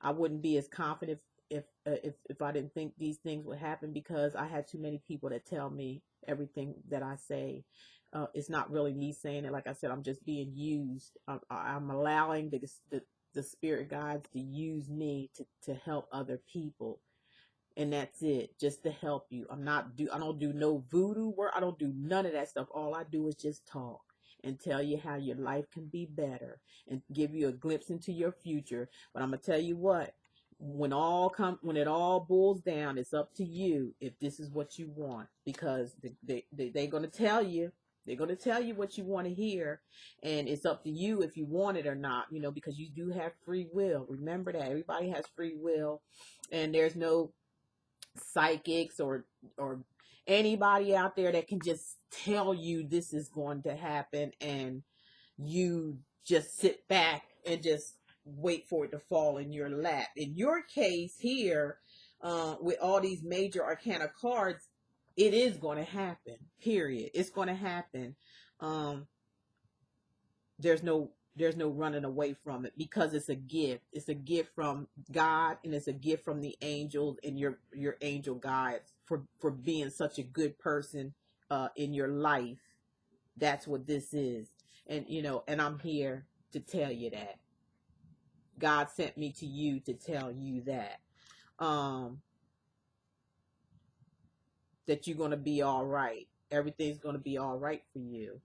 I wouldn't be as confident if I didn't think these things would happen, because I had too many people that tell me everything that I say. It's not really me saying it. Like I said, I'm just being used. I'm allowing the spirit guides to use me to help other people, and that's it, just to help you. I don't do no voodoo work. I don't do none of that stuff. All I do is just talk and tell you how your life can be better and give you a glimpse into your future. But I'm gonna tell you what, when it all boils down, it's up to you if this is what you want, because they're gonna tell you. They're going to tell you what you want to hear, and it's up to you if you want it or not, because you do have free will. Remember that everybody has free will, and there's no psychics or anybody out there that can just tell you this is going to happen, and you just sit back and just wait for it to fall in your lap. In your case here, with all these major arcana cards, it is going to happen, period. It's going to happen. um there's no running away from it, because it's a gift. It's a gift from God, and it's a gift from the angels and your angel guides for being such a good person in your life. That's what this is. And I'm here to tell you that God sent me to you to tell you that that you're going to be all right. Everything's going to be all right for you.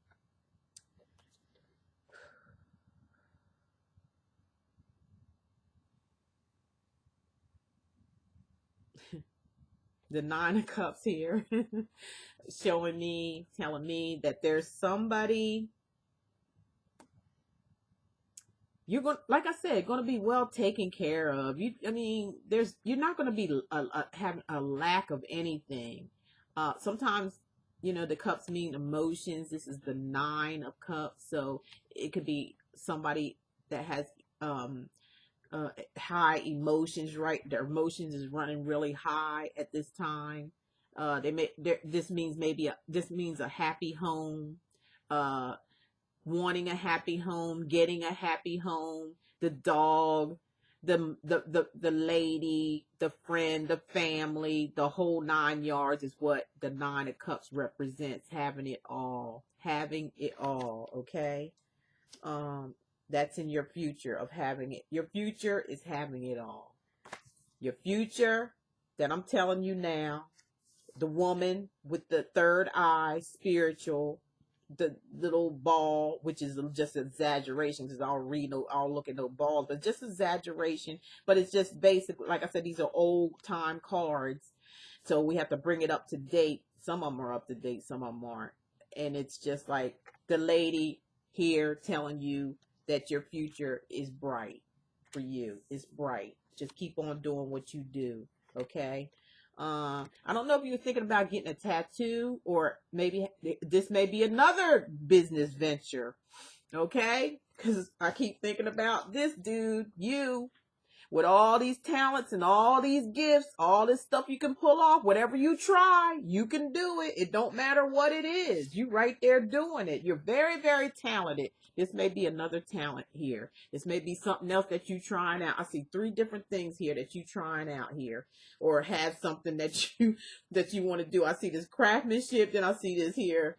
The Nine of Cups here telling me that there's somebody you're going, like I said, going to be well taken care of. You're not going to be having a lack of anything. Sometimes, the cups mean emotions. This is the Nine of Cups, so it could be somebody that has high emotions. Right, their emotions is running really high at this time. This means a happy home. Uh, Wanting a happy home, getting a happy home, the dog, the lady, the friend, the family, the whole 9 yards is what the Nine of Cups represents. Having it all. Having it all, okay? That's in your future of having it. Your future is having it all. Your future that I'm telling you now, the woman with the third eye, spiritual, the little ball, which is just exaggeration, because I'll look at no balls, but just exaggeration. But it's just basic. Like I said, these are old time cards, so we have to bring it up to date. Some of them are up to date, some of them aren't. And it's just like the lady here telling you that your future is bright for you. It's bright. Just keep on doing what you do, okay? I don't know if you're thinking about getting a tattoo, or maybe this may be another business venture, okay? Because I keep thinking about this dude, you, with all these talents and all these gifts, all this stuff you can pull off. Whatever you try, you can do it. It don't matter what it is. You right there doing it. You're very, very talented. This may be another talent here. This may be something else that you trying out. I see 3 different things here that you trying out here, or have something that you want to do. I see this craftsmanship, then I see this here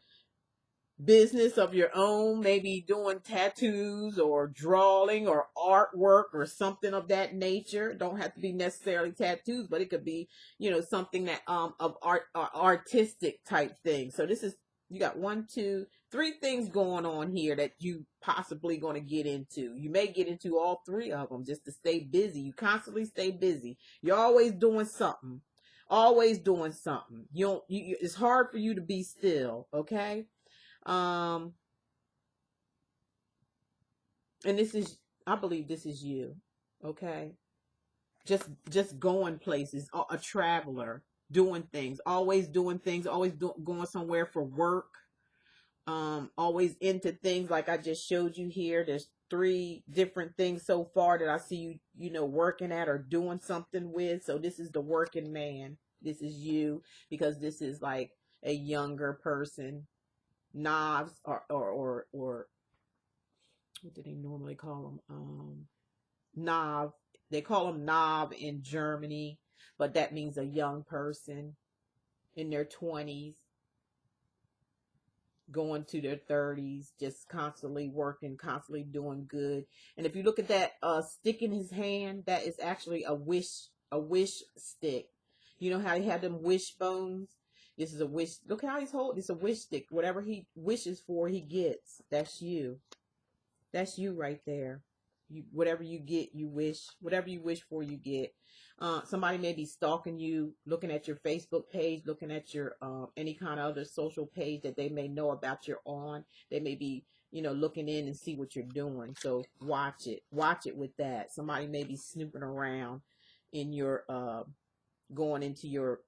business of your own, maybe doing tattoos or drawing or artwork or something of that nature. Don't have to be necessarily tattoos, but it could be, something that of artistic type thing. So this is, you got 1, 2, 3 things going on here that you possibly going to get into. You may get into all 3 of them just to stay busy. You constantly stay busy. You're always doing something. Always doing something. It's hard for you to be still, okay? And I believe this is you, okay? Just going places, a traveler, doing things, always going somewhere for work, Always into things like I just showed you here. There's three different things so far that I see you, working at or doing something with. So this is the working man. This is you, because this is like a younger person. Knobs or what do they normally call them? Knob. They call them knob in Germany, but that means a young person in their 20s going to their 30s, just constantly working, constantly doing good. And if you look at that stick in his hand, that is actually a wish stick. You know how he had them wishbones? This is a wish. Look how he's holding. It's a wish stick. Whatever he wishes for, he gets. That's you. That's you right there. Whatever you get, you wish. Whatever you wish for, you get. Somebody may be stalking you, looking at your Facebook page, looking at your any kind of other social page that they may know about you're on. They may be, looking in and see what you're doing. So watch it. Watch it with that. Somebody may be snooping around in your going into your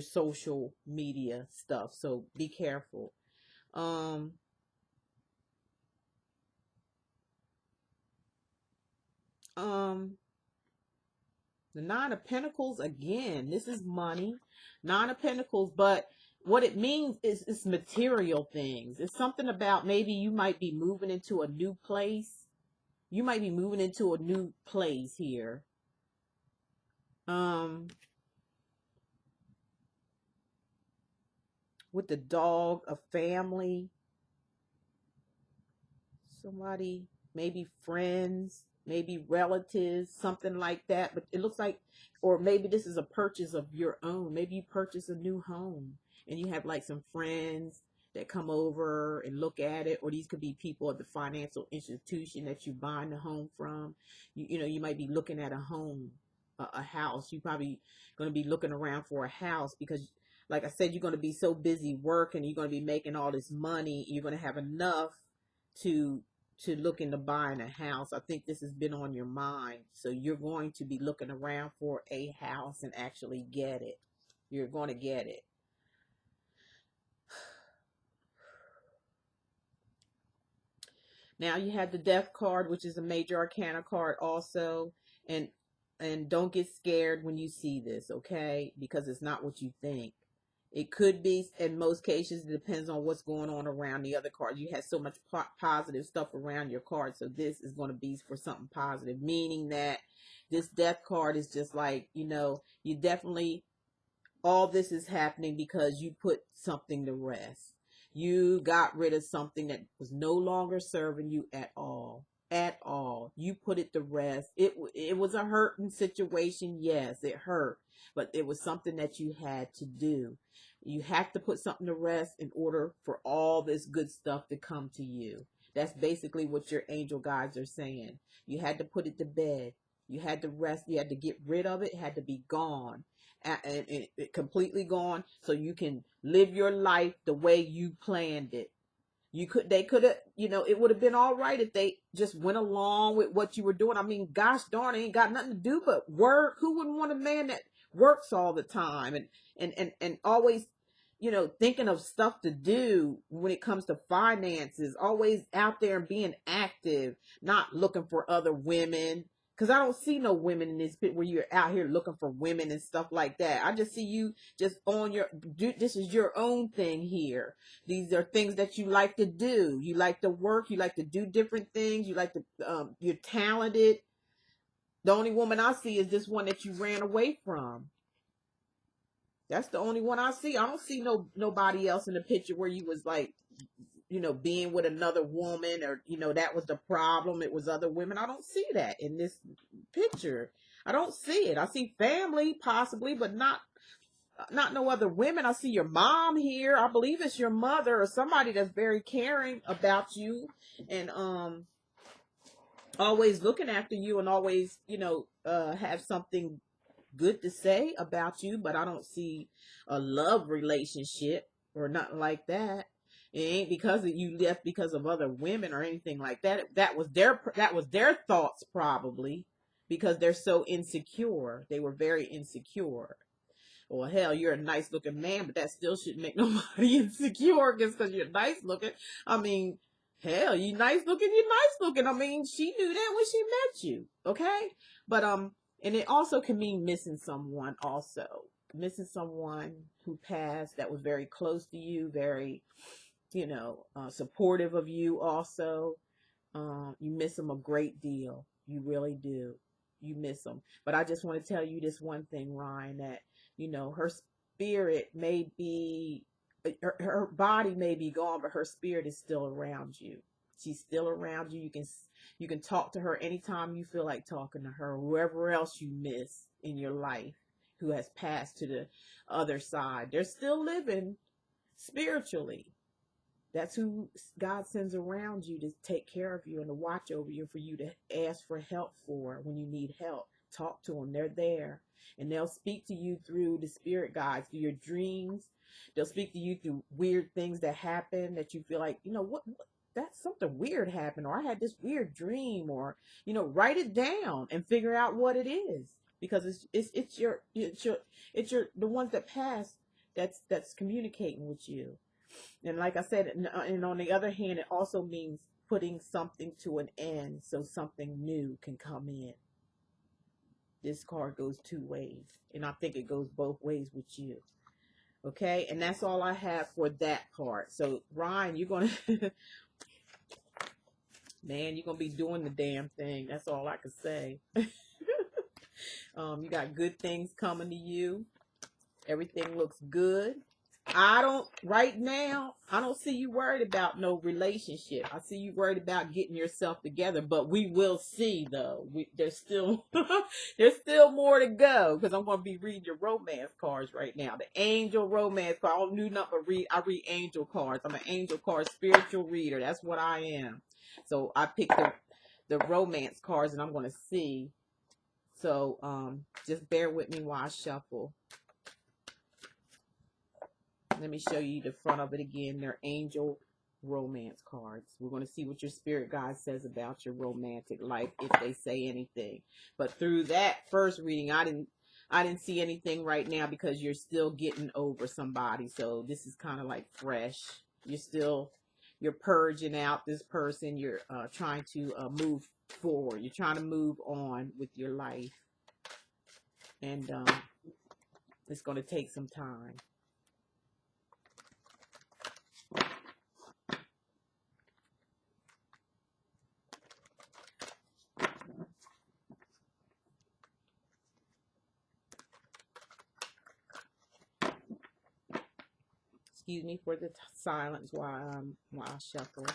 social media stuff. So be careful. Um um The Nine of Pentacles, again, this is money. Nine of Pentacles, but what it means is it's material things. It's something about maybe you might be moving into a new place. You might be moving into a new place here. With the dog, a family, somebody, maybe friends, maybe relatives, something like that. But it looks like, or maybe this is a purchase of your own. Maybe you purchase a new home and you have like some friends that come over and look at it, or these could be people at the financial institution that you buying the home from. You might be looking at a home, a house. You probably going to be looking around for a house because, like I said, you're going to be so busy working, you're going to be making all this money, you're going to have enough to look into buying a house. I think this has been on your mind. So you're going to be looking around for a house and actually get it. You're going to get it. Now you have the Death card, which is a major arcana card also. And don't get scared when you see this, okay? Because it's not what you think. It could be, in most cases, it depends on what's going on around the other cards. You have so much positive stuff around your card, so this is going to be for something positive, meaning that this Death card is just like, you definitely, all this is happening because you put something to rest. You got rid of something that was no longer serving you at all. At all. You put it to rest. It was a hurting situation. Yes, it hurt. But it was something that you had to do. You have to put something to rest in order for all this good stuff to come to you. That's basically what your angel guides are saying. You had to put it to bed. You had to rest. You had to get rid of it. It had to be gone. And completely gone, so you can live your life the way you planned it. They could have, it would have been all right if they just went along with what you were doing. I mean, gosh darn, it ain't got nothing to do but work. Who wouldn't want a man that works all the time and always, thinking of stuff to do when it comes to finances, always out there and being active, not looking for other women. Because I don't see no women in this pit where you're out here looking for women and stuff like that. I just see you just this is your own thing here. These are things that you like to do. You like to work. You like to do different things. You like to, you're talented. The only woman I see is this one that you ran away from. That's the only one I see. I don't see nobody else in the picture where you was like, being with another woman, or, that was the problem. It was other women. I don't see that in this picture. I don't see it. I see family possibly, but not no other women. I see your mom here. I believe it's your mother or somebody that's very caring about you and always looking after you and always, have something good to say about you, but I don't see a love relationship or nothing like that. It ain't because you left because of other women or anything like that. That was their thoughts probably, because they're so insecure. They were very insecure. Well, hell, you're a nice looking man, but that still shouldn't make nobody insecure just because you're nice looking. I mean, hell, you nice looking, you're nice looking. I mean, she knew that when she met you, okay? But and it also can mean missing someone. Also, missing someone who passed that was very close to you, very, supportive of you. Also, you miss them a great deal. You really do. You miss them. But I just want to tell you this one thing, Ryan, that, her spirit may be, her body may be gone, but her spirit is still around you. She's still around you. You can talk to her anytime you feel like talking to her, whoever else you miss in your life who has passed to the other side. They're still living spiritually. That's who God sends around you to take care of you and to watch over you, for you to ask for help for when you need help. Talk to them. They're there. And they'll speak to you through the spirit guides, through your dreams. They'll speak to you through weird things that happen that you feel like, what that's something weird happened, or I had this weird dream, or, write it down and figure out what it is. Because it's your the ones that pass that's communicating with you. And like I said, and on the other hand, it also means putting something to an end so something new can come in. This card goes two ways, and I think it goes both ways with you. Okay, and that's all I have for that part. So, Ryan, you're going to, man, you're going to be doing the damn thing. That's all I can say. You got good things coming to you. Everything looks good. Right now, I don't see you worried about no relationship. I see you worried about getting yourself together, but we will see though. There's still, there's still more to go, because I'm going to be reading your romance cards right now. The angel romance card. I don't do nothing but I read angel cards. I'm an angel card spiritual reader. That's what I am. So I picked the romance cards, and I'm going to see. So, just bear with me while I shuffle. Let me show you the front of it again. They're angel romance cards. We're going to see what your spirit guide says about your romantic life, if they say anything. But through that first reading, I didn't see anything right now, because you're still getting over somebody. So this is kind of like fresh. You're purging out this person. You're trying to move forward. You're trying to move on with your life. And it's going to take some time. Excuse me for the silence while I shuffle.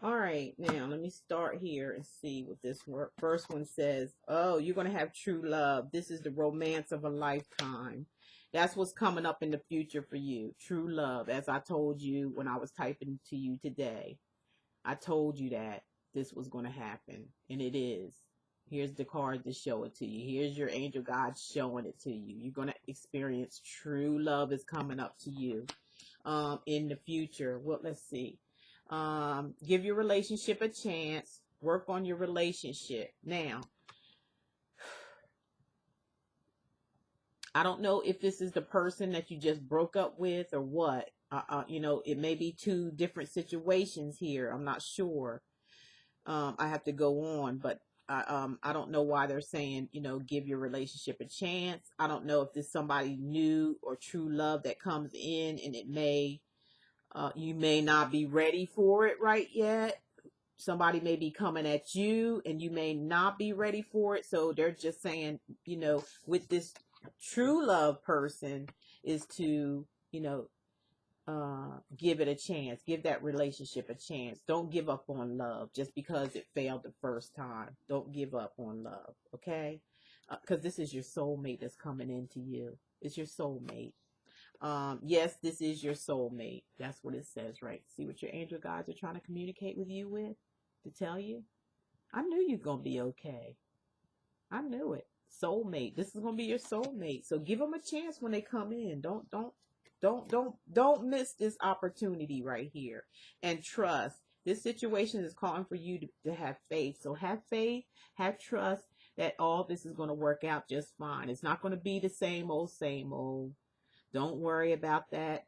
All right, now let me start here and see what this first one says. Oh, you're going to have true love. This is the romance of a lifetime. That's what's coming up in the future for you. True love. As I told you when I was typing to you today, I told you that this was going to happen, and it is. Here's the card to show it to you. Here's your angel guide showing it to you. You're going to experience true love is coming up to you in the future. Well, let's see. Give your relationship a chance. Work on your relationship. Now, I don't know if this is the person that you just broke up with or what. It may be two different situations here. I'm not sure. I have to go on, but I don't know why they're saying, give your relationship a chance. I don't know if this is somebody new or true love that comes in, and you may not be ready for it right yet. Somebody may be coming at you, and you may not be ready for it. So they're just saying, with this true love person, is to, give it a chance. Give that relationship a chance. Don't give up on love just because it failed the first time. Don't give up on love, okay? Because this is your soulmate that's coming into you. It's your soulmate. Yes, this is your soulmate. That's what it says, right? See what your angel guides are trying to communicate with you with? To tell you? I knew you're going to be okay. I knew it. Soulmate. This is going to be your soulmate. So give them a chance when they come in. Don't miss this opportunity right here. And trust. This situation is calling for you to have faith. So have faith, have trust that all this is going to work out just fine. It's not going to be the same old, same old. Don't worry about that.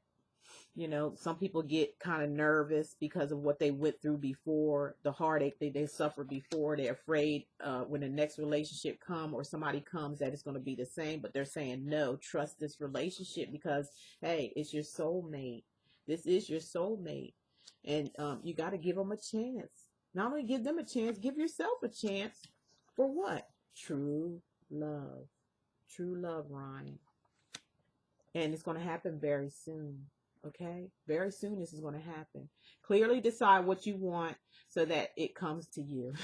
You know, some people get kind of nervous because of what they went through before, the heartache they suffered before. They're afraid when the next relationship comes or somebody comes that it's going to be the same. But they're saying, no, trust this relationship because, hey, it's your soulmate. This is your soulmate. And you got to give them a chance. Not only give them a chance, give yourself a chance. For what? True love. True love, Ryan. And it's going to happen very soon. Okay? Very soon this is going to happen. Clearly decide what you want so that it comes to you.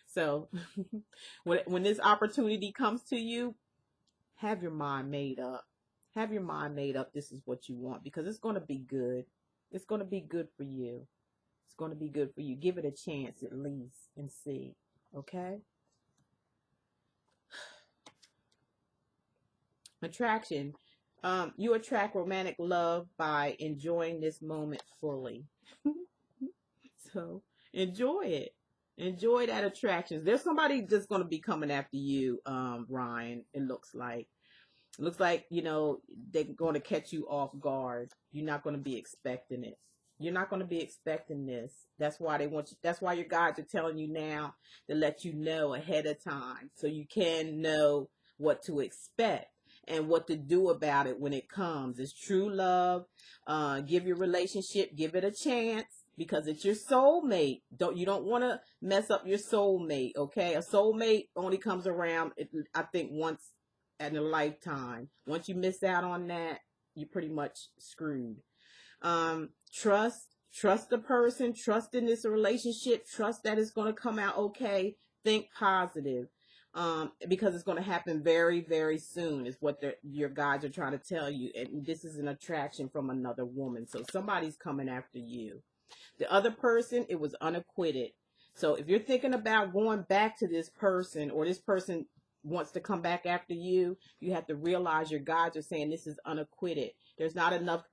So when this opportunity comes to you, have your mind made up. Have your mind made up. This is what you want because it's going to be good. It's going to be good for you. It's going to be good for you. Give it a chance at least and see. Okay? Attraction. You attract romantic love by enjoying this moment fully. So enjoy it. Enjoy that attraction. There's somebody just going to be coming after you, Ryan. It looks like. It looks like, you know, they're going to catch you off guard. You're not going to be expecting it. You're not going to be expecting this. That's why they want you. That's why your guides are telling you now to let you know ahead of time so you can know what to expect and what to do about it when it comes. It's true love. Give your relationship, give it a chance because it's your soulmate. You don't want to mess up your soulmate, okay? A soulmate only comes around, I think, once in a lifetime. Once you miss out on that, you're pretty much screwed. Trust the person, trust in this relationship, trust that it's going to come out okay. Think positive. Because it's going to happen very, very soon is what your guides are trying to tell you. And this is an attraction from another woman. So somebody's coming after you. The other person, it was unacquitted. So if you're thinking about going back to this person or this person wants to come back after you, you have to realize your guides are saying this is unacquitted. There's not enough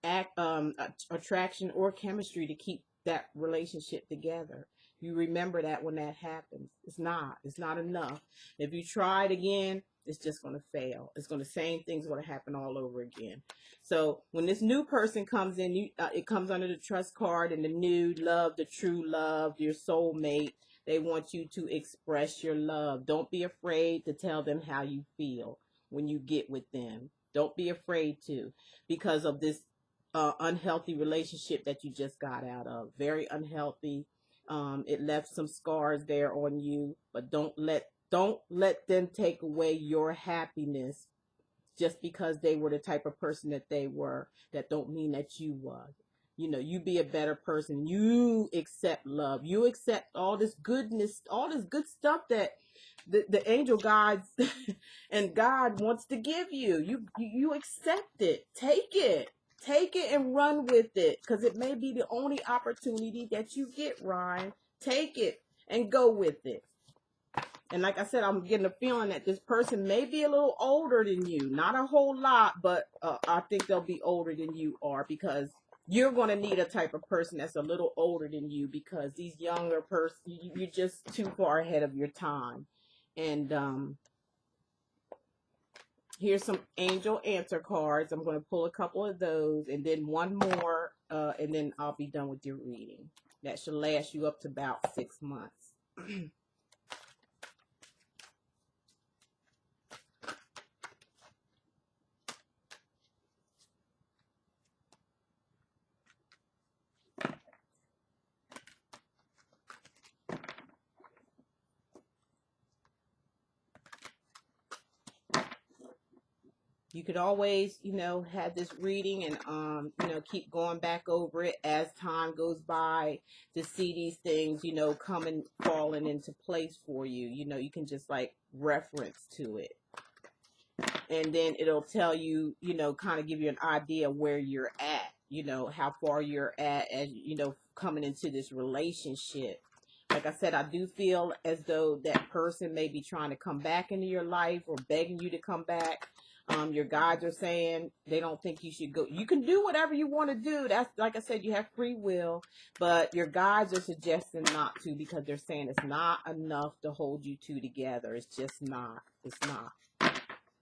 attraction or chemistry to keep that relationship together. You remember that when that happens. It's not enough. If you try it again, it's just going to fail. It's going to, same thing's going to happen all over again. So when this new person comes in, it comes under the trust card and the new love, the true love, your soulmate. They want you to express your love. Don't be afraid to tell them how you feel when you get with them. Don't be afraid to, because of this unhealthy relationship that you just got out of. Very unhealthy. It left some scars there on you, but don't let them take away your happiness just because they were the type of person that they were. That don't mean that you was. You know, you be a better person. You accept love. You accept all this goodness, all this good stuff that the angel guides and God wants to give you. You accept it. Take it. Take it and run with it, because it may be the only opportunity that you get, Ryan. Take it and go with it. And like I said, I'm getting a feeling that this person may be a little older than you. Not a whole lot, but I think they'll be older than you are, because you're going to need a type of person that's a little older than you, because these younger person, you're just too far ahead of your time. And here's some angel answer cards. I'm going to pull a couple of those and then one more, and then I'll be done with your reading. That should last you up to about 6 months. You could always, have this reading and, keep going back over it as time goes by to see these things, coming, falling into place for you. You can just like reference to it. And then it'll tell you, kind of give you an idea where you're at, how far you're at as, coming into this relationship. Like I said, I do feel as though that person may be trying to come back into your life or begging you to come back. Your guides are saying they don't think you should go. You can do whatever you want to do. That's, like I said, you have free will, but your guides are suggesting not to, because they're saying it's not enough to hold you two together. It's just not. It's not.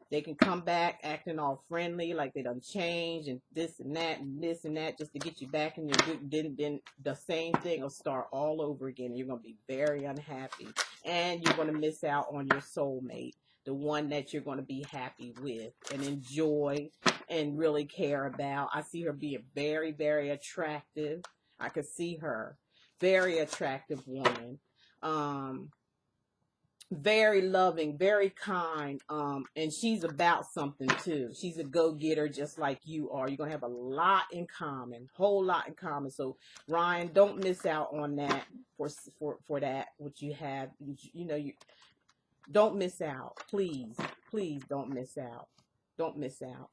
They can come back acting all friendly, like they done changed and this and that and this and that, just to get you back in your good. Then the same thing will start all over again. You're going to be very unhappy, and you're going to miss out on your soulmate, the one that you're going to be happy with and enjoy and really care about. I see her being very, very attractive. I could see her. Very attractive woman. Very loving, very kind, and she's about something too. She's a go-getter just like you are. You're gonna have a lot in common, whole lot in common. So Ryan, don't miss out on that for that what you have. You don't miss out. Please don't miss out. Don't miss out.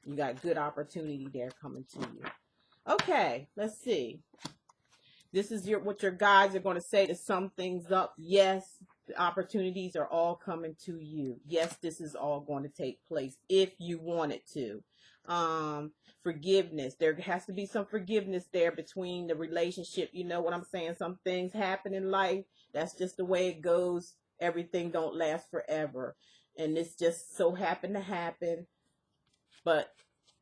You got good opportunity there coming to you. Okay, let's see. This is what your guides are going to say to sum things up. Yes, the opportunities are all coming to you. Yes, this is all going to take place if you want it to. Forgiveness. There has to be some forgiveness there between the relationship. You know what I'm saying? Some things happen in life. That's just the way it goes. Everything don't last forever. And this just so happened to happen. But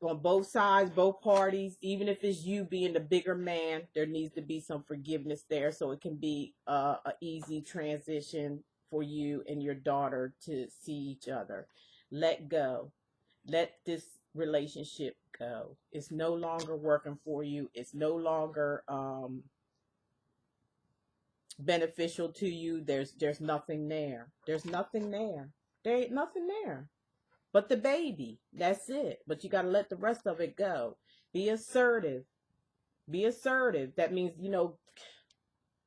on both sides, both parties, even if it's you being the bigger man, there needs to be some forgiveness there, so it can be a easy transition for you and your daughter to see each other. Let go. Let this relationship go. It's no longer working for you. It's no longer beneficial to you. There's nothing there. There's nothing there. There ain't nothing there. But the baby, that's it. But you got to let the rest of it go. Be assertive. Be assertive. That means,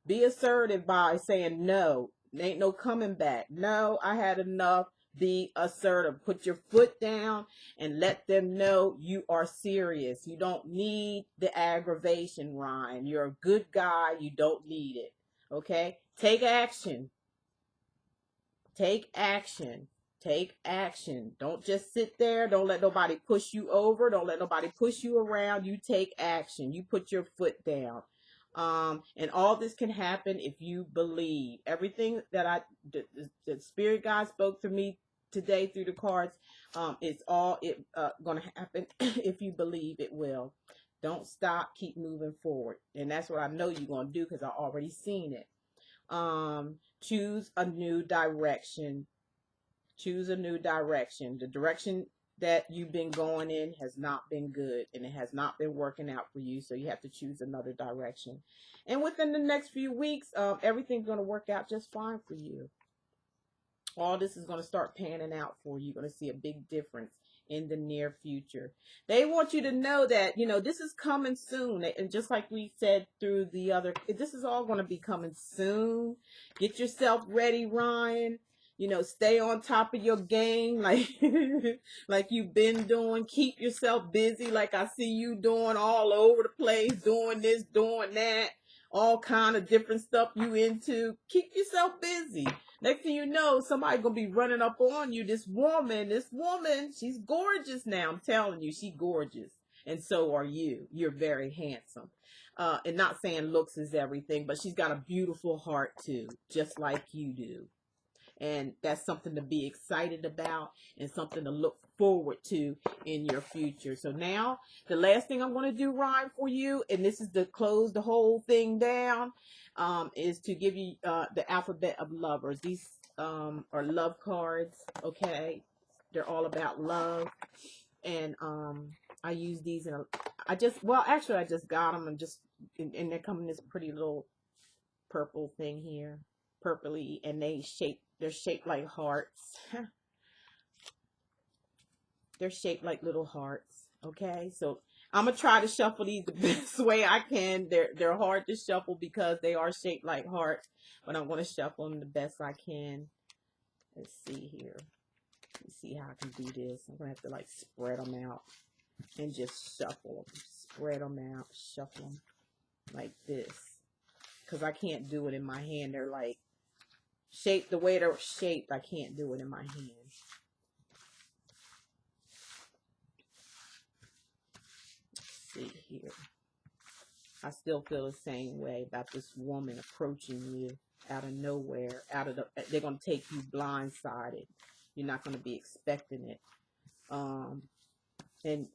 be assertive by saying no. There ain't no coming back. No, I had enough. Be assertive. Put your foot down and let them know you are serious. You don't need the aggravation, Ryan. You're a good guy. You don't need it. Okay? Take action. Take action. Take action. Don't just sit there. Don't let nobody push you over. Don't let nobody push you around. You take action. You put your foot down. And all this can happen if you believe. Everything that the Spirit God spoke to me today through the cards, it's all going to happen if you believe it will. Don't stop. Keep moving forward. And that's what I know you're going to do, because I already seen it. Choose a new direction. Choose a new direction. The direction that you've been going in has not been good, and it has not been working out for you, so you have to choose another direction. And within the next few weeks, everything's going to work out just fine for you. All this is going to start panning out for you. You're going to see a big difference in the near future. They want you to know that, this is coming soon. And just like we said through the other, this is all going to be coming soon. Get yourself ready, Ryan. Stay on top of your game like like you've been doing. Keep yourself busy like I see you doing all over the place, doing this, doing that, all kind of different stuff you into. Keep yourself busy. Next thing you know, somebody gonna be running up on you. This woman, she's gorgeous now. I'm telling you, she's gorgeous. And so are you. You're very handsome. And not saying looks is everything, but she's got a beautiful heart too, just like you do. And that's something to be excited about and something to look forward to in your future. So now, the last thing I'm going to do, Ryan, for you, and this is to close the whole thing down, is to give you the alphabet of lovers. These are love cards, okay? They're all about love. And I use these I just got them and they come in this pretty little purple thing here. Purpley, and they're shaped like hearts. They're shaped like little hearts. Okay, so I'm gonna try to shuffle these the best way I can. They're hard to shuffle because they are shaped like hearts, but I'm gonna shuffle them the best I can. Let's see here. Let's see how I can do this. I'm gonna have to like spread them out and just shuffle them. Spread them out, shuffle them like this. Because I can't do it in my hand. They're like shaped the way they're shaped. I can't do it in my hand. Let's see here. I still feel the same way about this woman approaching you out of nowhere. They're gonna take you blindsided. You're not gonna be expecting it. And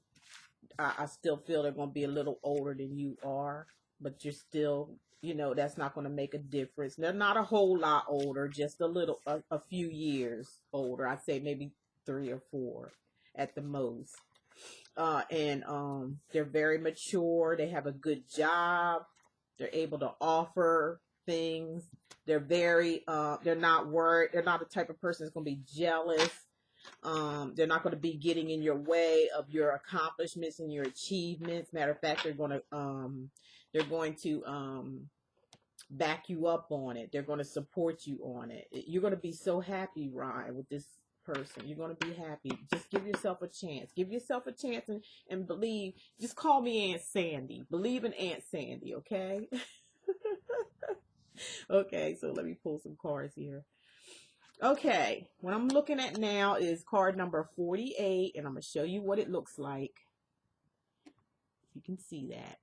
I still feel they're gonna be a little older than you are, but you're still, that's not gonna make a difference. They're not a whole lot older, just a few years older. I'd say maybe 3 or 4 at the most. And they're very mature. They have a good job. They're able to offer things. They're they're not worried. They're not the type of person that's going to be jealous. They're not going to be getting in your way of your accomplishments and your achievements. Matter of fact, they're going to back you up on it. They're going to support you on it. You're going to be so happy, Ryan, with this person. You're going to be happy. Just give yourself a chance. Give yourself a chance and believe. Just call me Aunt Sandy. Believe in Aunt Sandy, okay? Okay, so let me pull some cards here. Okay, what I'm looking at now is card number 48, and I'm going to show you what it looks like. You can see that.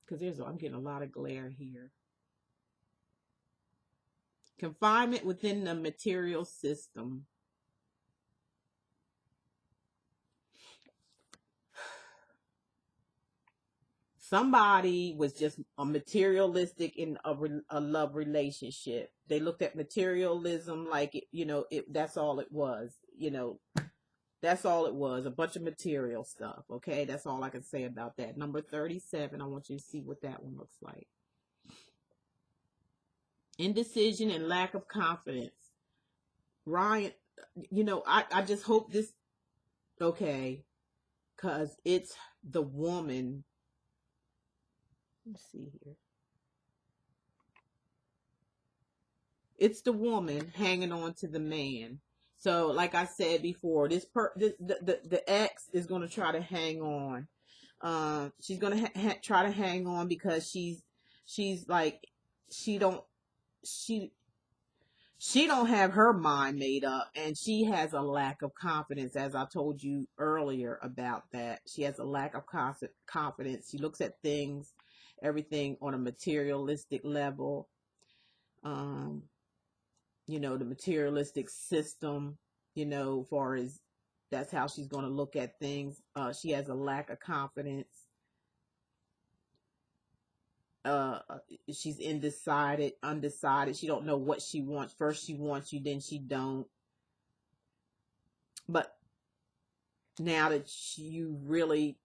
Because I'm getting a lot of glare here. Confinement within the material system. Somebody was just a materialistic in a love relationship. They looked at materialism like, that's all it was. That's all it was. A bunch of material stuff. Okay, that's all I can say about that. Number 37, I want you to see what that one looks like. Indecision and lack of confidence. Ryan, I just hope this, okay, because it's the woman. Let's see here. It's the woman hanging on to the man. So, like I said before, the ex is going to try to hang on. She's going to try to hang on because she's like, she don't have her mind made up, and she has a lack of confidence, as I told you earlier about that. She has a lack of confidence. She looks at everything on a materialistic level. The materialistic system, far as that's how she's going to look at things. She has a lack of confidence. She's undecided. She don't know what she wants. First she wants you, then she don't. But now that you really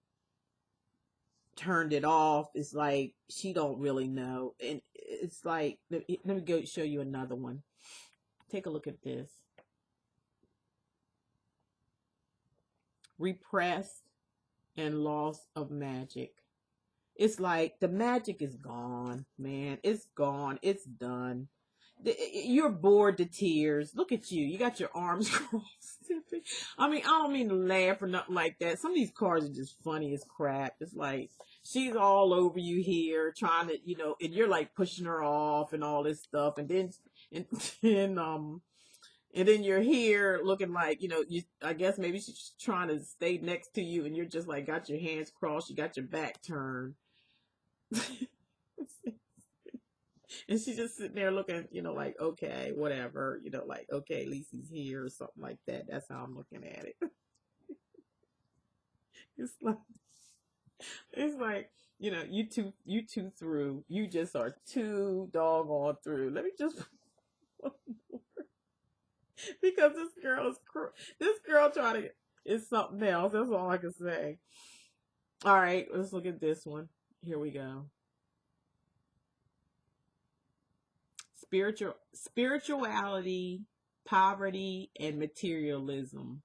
turned it off, it's like she don't really know. And it's like, let me go show you another one. Take a look at this. Repressed and loss of magic. It's like the magic is gone, man. It's gone. It's done. You're bored to tears. Look at you. You got your arms crossed. I mean, I don't mean to laugh or nothing like that. Some of these cards are just funny as crap. It's like she's all over you here trying to, and you're like pushing her off and all this stuff. And then you're here looking like, I guess maybe she's trying to stay next to you and you're just like got your hands crossed, you got your back turned. And she's just sitting there looking, like, okay, whatever, like, okay, at least he's here or something like that. That's how I'm looking at it. It's like, you two through. You just are too doggone through. Let me just because this girl trying to is something else. That's all I can say. All right, let's look at this one. Here we go. Spirituality, poverty, and materialism.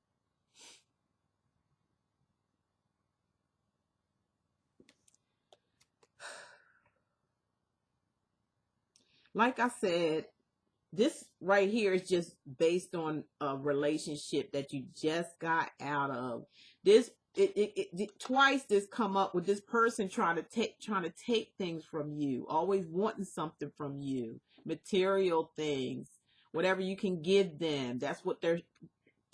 like I said, this right here is just based on a relationship that you just got out of. This twice this come up with this person trying to take things from you, always wanting something from you, material things, whatever you can give them. That's what they're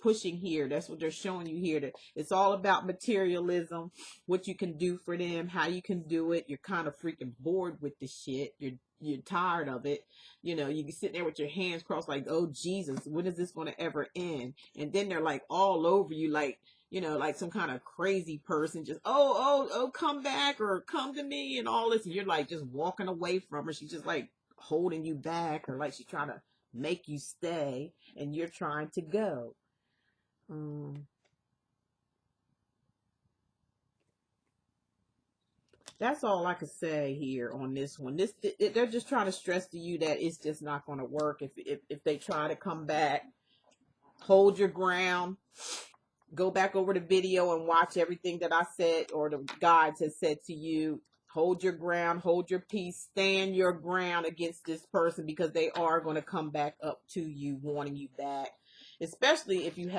pushing here. That's what they're showing you here. That it's all about materialism, what you can do for them, how you can do it. You're kind of freaking bored with the shit. You're tired of it. You know, you can sit there with your hands crossed like, oh Jesus, when is this going to ever end? And then they're like all over you, like, you know, like some kind of crazy person, just oh, come back or come to me and all this. And you're like just walking away from her. She's just like holding you back, or like she's trying to make you stay and you're trying to go. Um, that's all I could say here on this one. They're just trying to stress to you that it's just not going to work if they try to come back. Hold your ground. Go back over the video and watch everything that I said or the guides has said to you. Hold your ground, hold your peace, stand your ground against this person, because they are going to come back up to you, wanting you back. Especially if you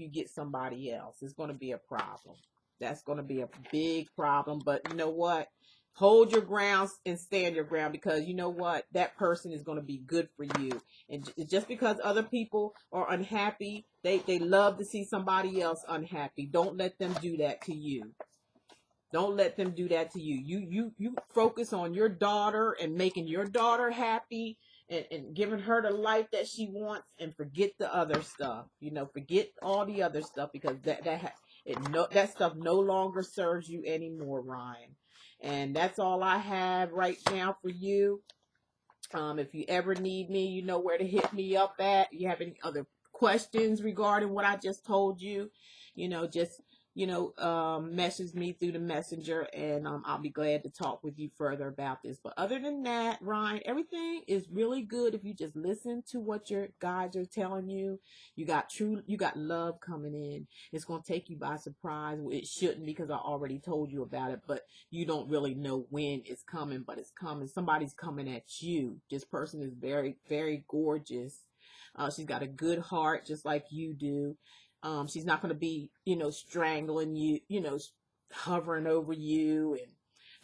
get somebody else, it's going to be a problem. That's going to be a big problem. But you know what? Hold your grounds and stand your ground, because you know what? That person is going to be good for you. And just because other people are unhappy, they love to see somebody else unhappy. Don't let them do that to you. Don't let them do that to you. You focus on your daughter and making your daughter happy, and giving her the life that she wants, and forget the other stuff. You know, forget all the other stuff, because that stuff no longer serves you anymore, Ryan. And that's all I have right now for you. If you ever need me, you know where to hit me up at. You have any other questions regarding what I just told you, just, message me through the messenger, and I'll be glad to talk with you further about this. But other than that, Ryan, everything is really good if you just listen to what your guides are telling you. You got love coming in. It's going to take you by surprise. Well, it shouldn't, because I already told you about it, but you don't really know when it's coming, but it's coming. Somebody's coming at you. This person is very, very gorgeous. She's got a good heart, just like you do. She's not going to be, strangling you, hovering over you and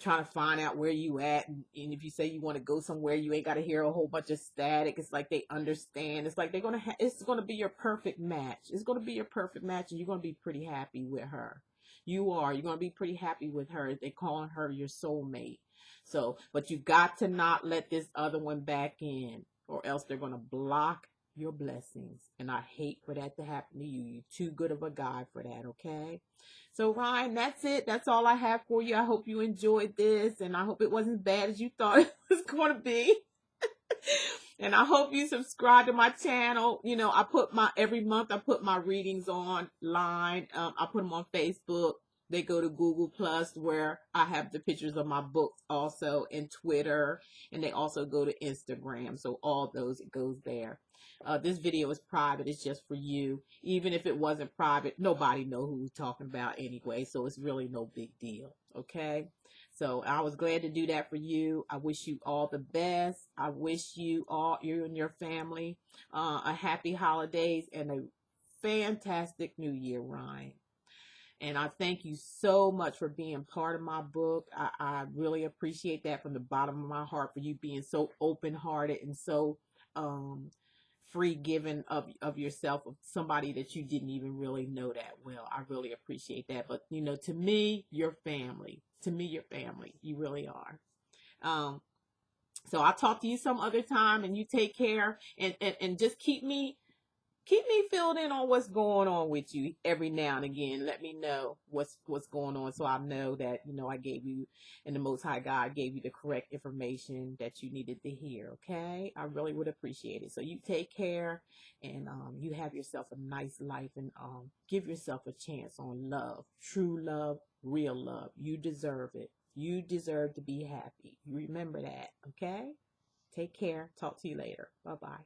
trying to find out where you at. And if you say you want to go somewhere, you ain't got to hear a whole bunch of static. It's like they understand. It's like it's going to be your perfect match. It's going to be your perfect match, and you're going to be pretty happy with her. You're going to be pretty happy with her. They're calling her your soulmate. So, but you got to not let this other one back in, or else they're going to block your blessings. And I hate for that to happen to you. You're too good of a guy for that, okay? So, Ryan, that's it. That's all I have for you. I hope you enjoyed this, and I hope it wasn't as bad as you thought it was going to be. And I hope you subscribe to my channel. Every month I put my readings online. I put them on Facebook. They go to Google Plus, where I have the pictures of my books also, and Twitter, and they also go to Instagram. So all those, it goes there. This video is private. It's just for you. Even if it wasn't private, nobody know who we're talking about anyway. So it's really no big deal. Okay. So I was glad to do that for you. I wish you all the best. I wish you and your family, a happy holidays and a fantastic new year, Ryan. And I thank you so much for being part of my book. I really appreciate that from the bottom of my heart, for you being so open-hearted and so free giving of yourself, of somebody that you didn't even really know that well. I really appreciate that. But, to me, you're family. To me, you're family. You really are. So I'll talk to you some other time, and you take care, and just keep me filled in on what's going on with you every now and again. Let me know what's going on, so I know that, I gave you, and the Most High God gave you the correct information that you needed to hear. Okay? I really would appreciate it. So you take care, and you have yourself a nice life, and give yourself a chance on love, true love, real love. You deserve it. You deserve to be happy. You remember that. Okay? Take care. Talk to you later. Bye-bye.